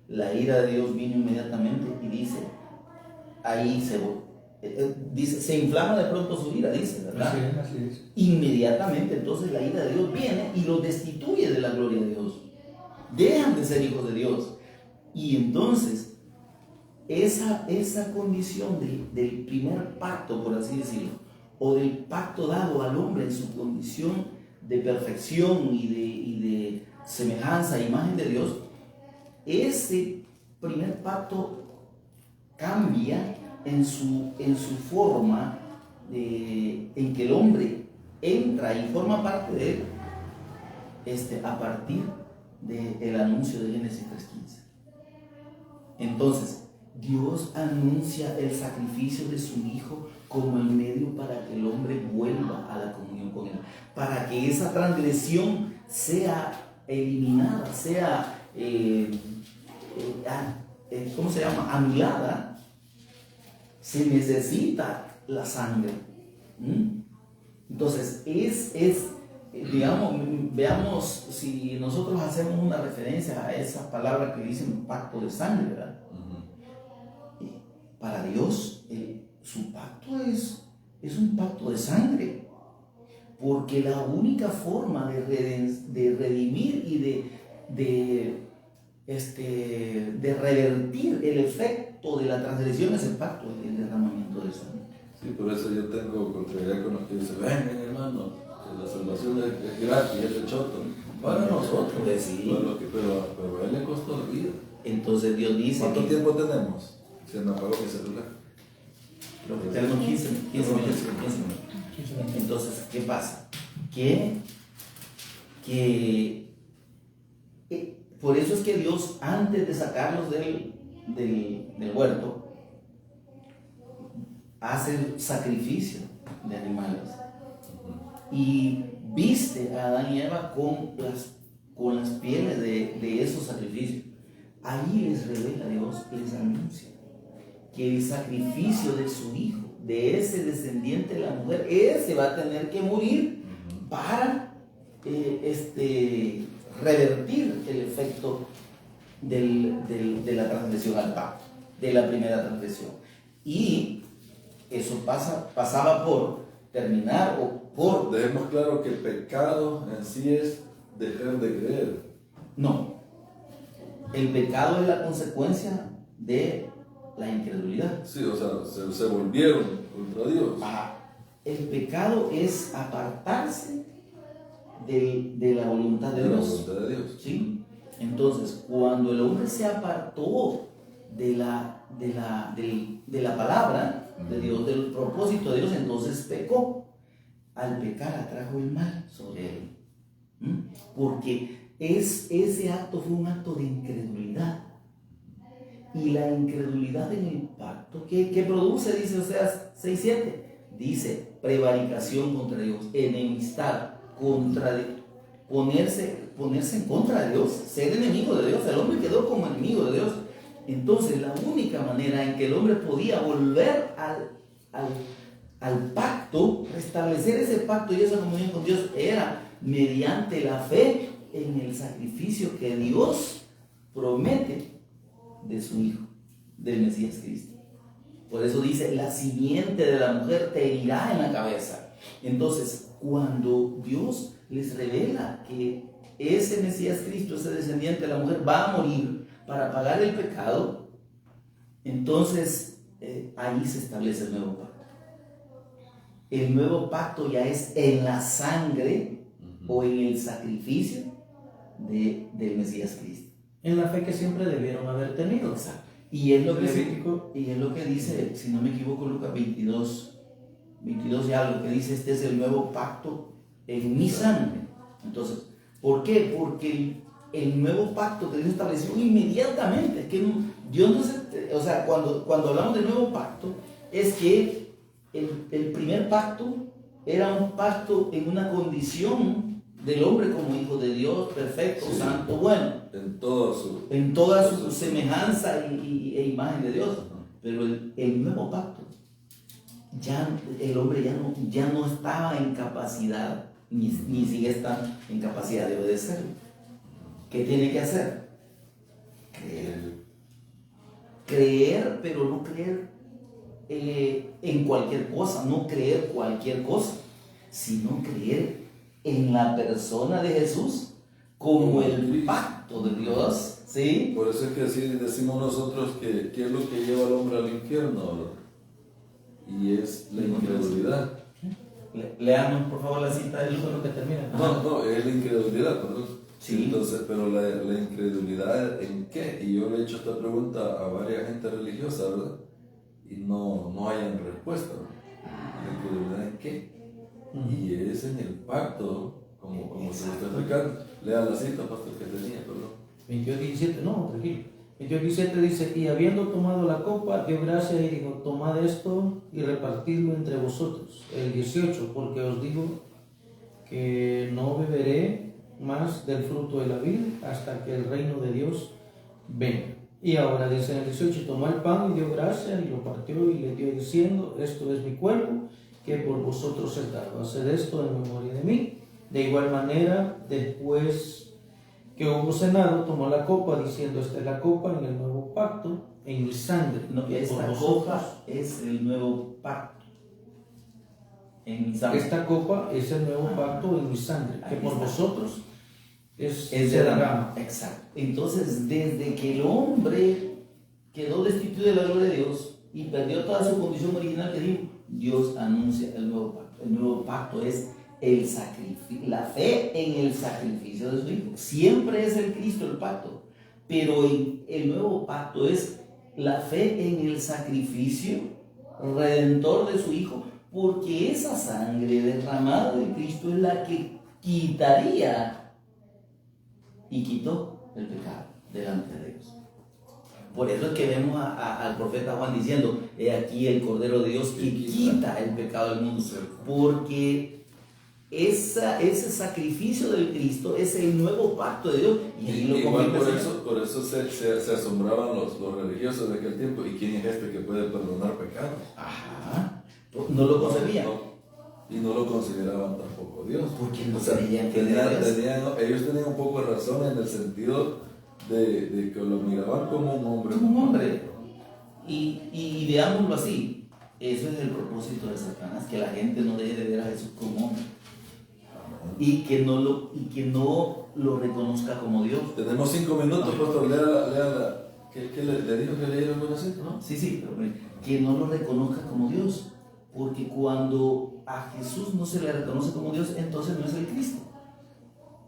S4: La ira de Dios vino inmediatamente y dice, ahí se inflama de pronto su ira, dice, ¿verdad?
S3: Así es.
S4: Inmediatamente entonces la ira de Dios viene y los destituye de la gloria de Dios. Dejan de ser hijos de Dios. Y entonces esa condición del primer pacto, por así decirlo, o del pacto dado al hombre en su condición de perfección y de semejanza e imagen de Dios, ese primer pacto cambia en su forma en que el hombre entra y forma parte de él a partir del anuncio de Génesis 3:15. Entonces, Dios anuncia el sacrificio de su Hijo como el medio para que el hombre vuelva a la comunión con Él, para que esa transgresión sea eliminada, sea, ¿cómo se llama?, anulada. Se necesita la sangre. Entonces, digamos, veamos si nosotros hacemos una referencia a esa palabra que dicen pacto de sangre, ¿verdad? Para Dios, su pacto es un pacto de sangre, porque la única forma de redimir y de revertir el efecto de la transgresión es el pacto, el derramamiento de sangre.
S1: Sí, por eso yo tengo contrariedad con los que dicen, vengan hermano, que la salvación es gratis, es de choto. Para nosotros,
S4: Pues sí.
S1: pero a él le costó la vida.
S4: Entonces Dios dice
S1: ¿Cuánto tiempo tenemos? Se me apagó mi celular.
S4: Tenemos 15 minutos. Entonces, ¿qué pasa? Que por eso es que Dios, antes de sacarlos del huerto, hace el sacrificio de animales y viste a Adán y Eva con las pieles de esos sacrificios. Ahí les revela Dios, les anuncia que el sacrificio de su Hijo, de ese descendiente de la mujer, ese va a tener que morir para revertir el efecto de la transgresión al pacto, de la primera transgresión. Y eso pasaba por terminar o por...
S1: Dejemos claro que el pecado en sí es dejar de creer.
S4: No, el pecado es la consecuencia de la incredulidad.
S1: Sí, o sea, se volvieron contra Dios.
S4: El pecado es apartarse de la voluntad de Dios.
S1: La voluntad de Dios.
S4: ¿Sí? Entonces, cuando el hombre se apartó de la palabra de Dios, del propósito de Dios, entonces pecó. Al pecar atrajo el mal sobre él. Porque ese acto fue un acto de incredulidad. Y la incredulidad en el pacto, ¿qué produce? Dice Oseas 6:7. Dice prevaricación contra Dios, enemistad, ponerse en contra de Dios, ser enemigo de Dios. El hombre quedó como enemigo de Dios. Entonces, la única manera en que el hombre podía volver al pacto, restablecer ese pacto y esa comunión con Dios, era mediante la fe en el sacrificio que Dios promete de su Hijo, del Mesías Cristo. Por eso dice, la simiente de la mujer te herirá en la cabeza. Entonces, cuando Dios les revela que ese Mesías Cristo, ese descendiente de la mujer, va a morir para pagar el pecado, entonces ahí se establece el nuevo pacto. El nuevo pacto ya es en la sangre o en el sacrificio del Mesías Cristo.
S3: En la fe que siempre debieron haber tenido.
S4: Exacto. Y es lo que dice, si no me equivoco, Lucas 22 y algo, que dice, este es el nuevo pacto en mi sangre. Entonces, ¿por qué? Porque el nuevo pacto que Dios estableció inmediatamente, que Dios no se, o sea, cuando hablamos de nuevo pacto, es que el primer pacto era un pacto en una condición del hombre como hijo de Dios, perfecto, sí, santo, bueno, en toda su semejanza e imagen de Dios. Pero el nuevo pacto ya el hombre ya no estaba en capacidad, ni sigue estando en capacidad de obedecerlo. ¿Qué tiene que hacer? Creer, pero no creer en cualquier cosa, no creer cualquier cosa, sino creer en la persona de Jesús como el pacto de Dios, ¿sí?
S1: Por eso es que así decimos nosotros que ¿qué es lo que lleva al hombre al infierno? Y es la incredulidad.
S4: Leamos por favor la cita del
S3: Eso es lo que termina.
S1: No, es la incredulidad, perdón.
S4: Sí.
S1: Entonces, pero la incredulidad ¿en qué? Y yo le he hecho esta pregunta a varias gente religiosa, ¿verdad? Y no hayan respuesta, ¿verdad? ¿La incredulidad en qué? Y es en el pacto, como se está explicando. Lea la cita, pastor, que tenía, perdón.
S3: 28:17, no, tranquilo. 28:17 dice, y habiendo tomado la copa, dio gracias y dijo, tomad esto y repartidlo entre vosotros. El 18, porque os digo que no beberé más del fruto de la vid hasta que el reino de Dios venga. Y ahora dice en el 18, tomó el pan y dio gracias y lo partió y le dio diciendo, esto es mi cuerpo que por vosotros es dado. Haced esto en memoria de mí. De igual manera, después que hubo cenado, tomó la copa diciendo, esta es la copa en el nuevo pacto, en mi sangre.
S4: No, esta copa es el nuevo pacto. En mi sangre.
S3: Esta copa es el nuevo pacto en mi sangre, que por vosotros es
S4: derramada. Exacto. Entonces, desde que el hombre quedó destituido de la gloria de Dios y perdió toda su condición original que dijo, Dios anuncia el nuevo pacto. El nuevo pacto es el sacrificio, la fe en el sacrificio de su Hijo. Siempre es el Cristo el pacto, pero el nuevo pacto es la fe en el sacrificio redentor de su Hijo, porque esa sangre derramada de Cristo es la que quitaría y quitó el pecado delante de Dios. Por eso es que vemos al profeta Juan diciendo, he aquí el Cordero de Dios que quita el pecado del mundo, porque ese sacrificio del Cristo es el nuevo pacto de Dios. Y ahí lo
S1: igual por eso se asombraban los religiosos de aquel tiempo. ¿Y quién es este que puede perdonar pecados?
S4: Ajá. No lo concebían.
S1: Y no lo consideraban tampoco Dios.
S4: Porque no creían que
S1: ellos tenían un poco de razón en el sentido de que lo miraban como un hombre.
S4: Como un hombre. Y veámoslo así. Eso es el propósito de Satanás, que la gente no deje de ver a Jesús como hombre. Y que no lo reconozca como Dios.
S1: Tenemos 5 minutos, pastor. Lea ¿Qué le dijo que leyera alguna cita, no?
S4: Sí, pero que no lo reconozca como Dios. Porque cuando a Jesús no se le reconoce como Dios, entonces no es el Cristo.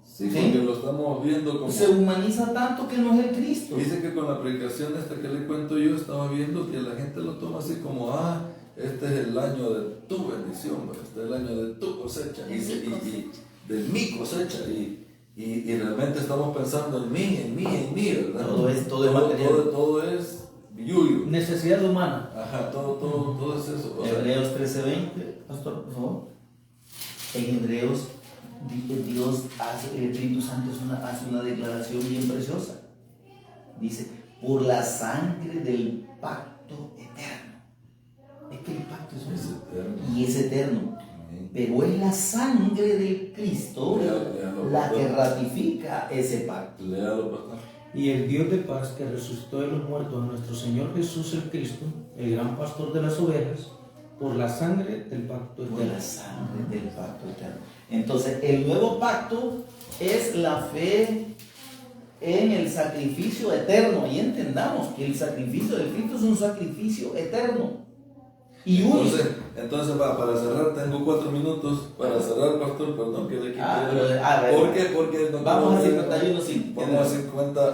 S1: Sí, porque lo estamos viendo como...
S4: Se humaniza tanto que no es el Cristo.
S1: Dice que con la predicación esta que le cuento yo, estaba viendo que la gente lo toma así como, este es el año de tu bendición, este es el año de tu cosecha, y de mi cosecha, y realmente estamos pensando en mí, ¿verdad?
S4: Todo es material.
S1: Todo es yuyu.
S3: Necesidad humana.
S1: Ajá, todo es eso.
S4: Hebreos 13:20, pastor, por favor. En Hebreos, el Espíritu Santo hace una declaración bien preciosa. Dice, por la sangre del pacto eterno. Es que el pacto es eterno. Y es eterno. Pero es la sangre de Cristo la que ratifica ese pacto.
S1: Léalo, pastor.
S3: Y el Dios de paz que resucitó de los muertos a nuestro Señor Jesús el Cristo, el gran pastor de las ovejas, por la sangre del pacto eterno.
S4: Por la sangre del pacto eterno. Entonces, el nuevo pacto es la fe en el sacrificio eterno. Y entendamos que el sacrificio de Cristo es un sacrificio eterno. Y único.
S1: Entonces para cerrar, tengo 4 minutos para cerrar, pastor, perdón que le quité. ¿Por qué? Porque
S4: vamos a 51.5.
S1: Vamos a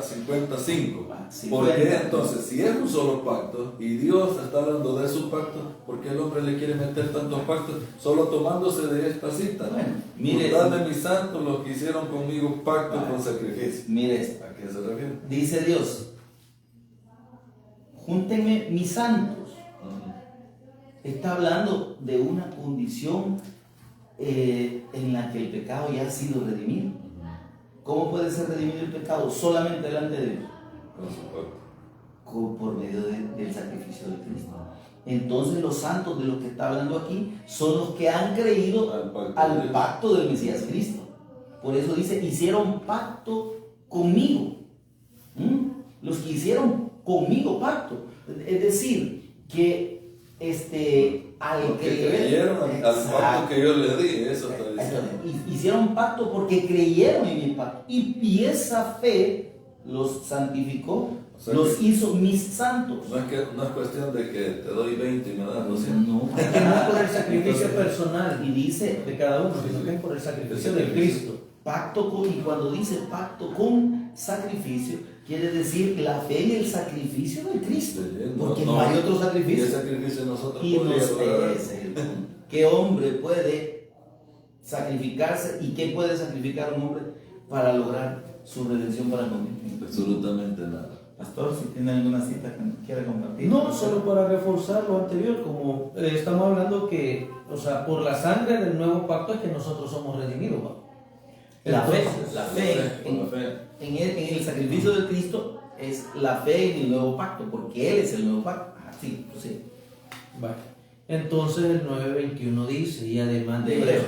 S1: 55. ¿Por qué entonces, si es un solo pacto y Dios está hablando de su pacto, por qué el hombre le quiere meter tantos pactos solo tomándose de esta cita?
S4: Bueno, mire,
S1: de mis santos los que hicieron conmigo pacto con sacrificio.
S4: Mire esto.
S1: ¿A qué se refiere?
S4: Dice Dios, júntenme mis santos. Está hablando de una condición en la que el pecado ya ha sido redimido. ¿Cómo puede ser redimido el pecado? Solamente delante de Dios. Por medio del sacrificio de Cristo. Entonces los santos de los que está hablando aquí son los que han creído al pacto del Mesías Cristo. Por eso dice, hicieron pacto conmigo. Los que hicieron conmigo pacto. Es decir, que al
S1: que creyeron al pacto que yo le di, eso está diciendo.
S4: Hicieron pacto porque creyeron en mi pacto. Y esa fe los santificó, o sea, los hizo mis santos.
S1: No es cuestión de que te doy 20 y me das 200.
S3: No, es que no es por el sacrificio personal y dice de cada uno, sino que es por el sacrificio de Cristo.
S4: Pacto con, y cuando dice pacto con sacrificio, quiere decir la fe y el sacrificio de Cristo. Porque no hay otro sacrificio.
S1: Y el sacrificio de nosotros
S4: ¿Qué hombre puede sacrificarse y qué puede sacrificar un hombre para lograr su redención para conmigo?
S1: Absolutamente nada.
S4: Pastor, si tiene alguna cita que quiera compartir.
S3: No, solo para reforzar lo anterior, como estamos hablando que, o sea, por la sangre del nuevo pacto es que nosotros somos redimidos, ¿no?
S4: La fe en el sacrificio de Cristo es la fe en el nuevo pacto, porque Él es el nuevo pacto. Sí.
S3: Vale. Entonces el 9:21 dice, y además de Hebreos.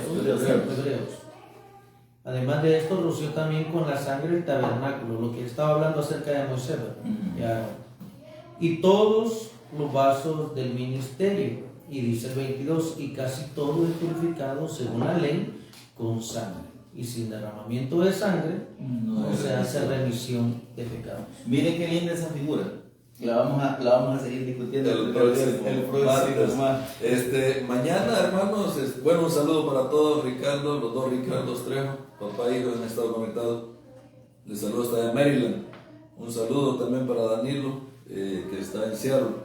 S3: Además de esto, roció también con la sangre el tabernáculo, lo que estaba hablando acerca de Moisés, y todos los vasos del ministerio. Y dice el 22, y casi todo es purificado según la ley con sangre. Y sin derramamiento de sangre no se hace remisión de pecados.
S4: Miren qué linda esa figura. La vamos a seguir discutiendo
S1: el próximo martes. Mañana, hermanos, bueno, un saludo para todos. Ricardo, los dos Ricardos Trejo, papá e hijo, han estado conectados. Les saludo hasta de Maryland. Un saludo también para Danilo, que está en Seattle.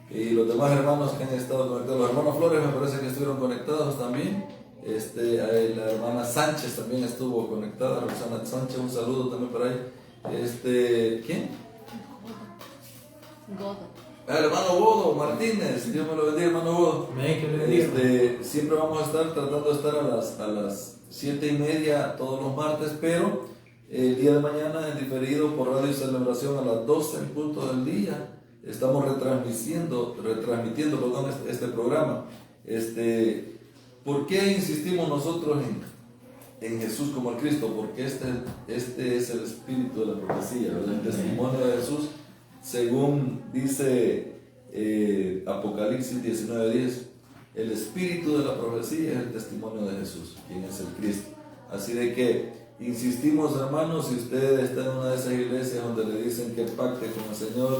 S1: Y los demás hermanos que han estado conectados. Los hermanos Flores me parece que estuvieron conectados también. La hermana Sánchez también estuvo conectada. Rosana Sánchez, un saludo también para ella. ¿Quién?
S2: Godo.
S1: El hermano Godo Martínez, Dios me lo bendiga, hermano Godo. Siempre vamos a estar tratando de estar a las 7:30 todos los martes, pero el día de mañana en diferido por Radio Celebración a las 12 en punto del día. Estamos retransmitiendo este programa. ¿Por qué insistimos nosotros en Jesús como el Cristo? Porque este es el espíritu de la profecía, ¿verdad? El testimonio de Jesús, según dice Apocalipsis 19:10, el espíritu de la profecía es el testimonio de Jesús, quien es el Cristo. Así de que insistimos, hermanos, si usted está en una de esas iglesias donde le dicen que pacte con el Señor,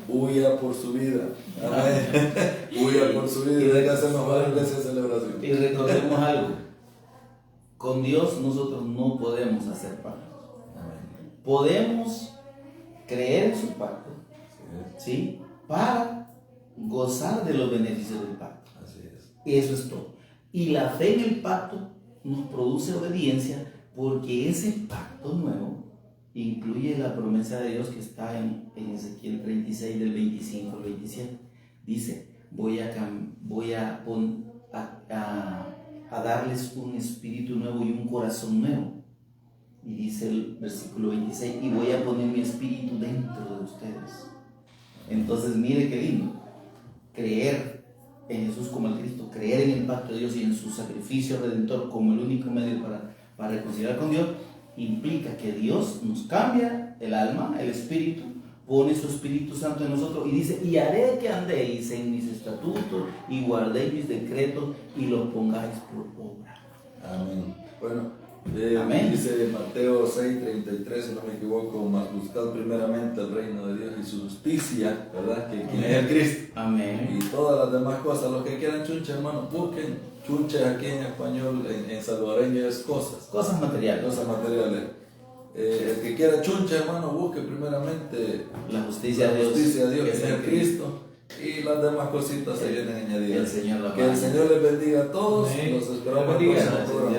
S1: huya por su vida. Amén. Huya por su vida y déjase mejor la iglesia de celebración.
S4: Y recordemos algo: con Dios nosotros no podemos hacer pactos. Podemos creer en su pacto, ¿sí? Para gozar de los beneficios del pacto.
S1: Así es.
S4: Eso es todo. Y la fe en el pacto nos produce obediencia, porque ese pacto nuevo incluye la promesa de Dios que está en Ezequiel 36 del 25 al 27. Dice, voy a darles un espíritu nuevo y un corazón nuevo. Y dice el versículo 26, y voy a poner mi espíritu dentro de ustedes. Entonces mire qué lindo, creer en Jesús como el Cristo, creer en el pacto de Dios y en su sacrificio redentor como el único medio para reconciliar con Dios, implica que Dios nos cambia el alma, el espíritu, pone su Espíritu Santo en nosotros y dice, y haré que andéis en mis estatutos y guardéis mis decretos y los pongáis por obra.
S1: Amén. Bueno,
S4: Amén.
S1: Dice Mateo 6:33, si no me equivoco, mas buscad primeramente el reino de Dios y su justicia, ¿verdad? Que quien es el Cristo.
S4: Amén.
S1: Y todas las demás cosas, los que quieran chunche, hermanos, busquen chunche aquí en español, en salvadoreño es
S4: Cosas materiales.
S1: Cosas materiales. El que quiera chunche, hermano, busque primeramente
S4: la justicia de Dios,
S1: que es el Cristo. Y las demás cositas se vienen añadidas.
S4: Que el Señor
S1: les bendiga a todos.
S3: Amén.
S1: Los esperamos en el próximo programa.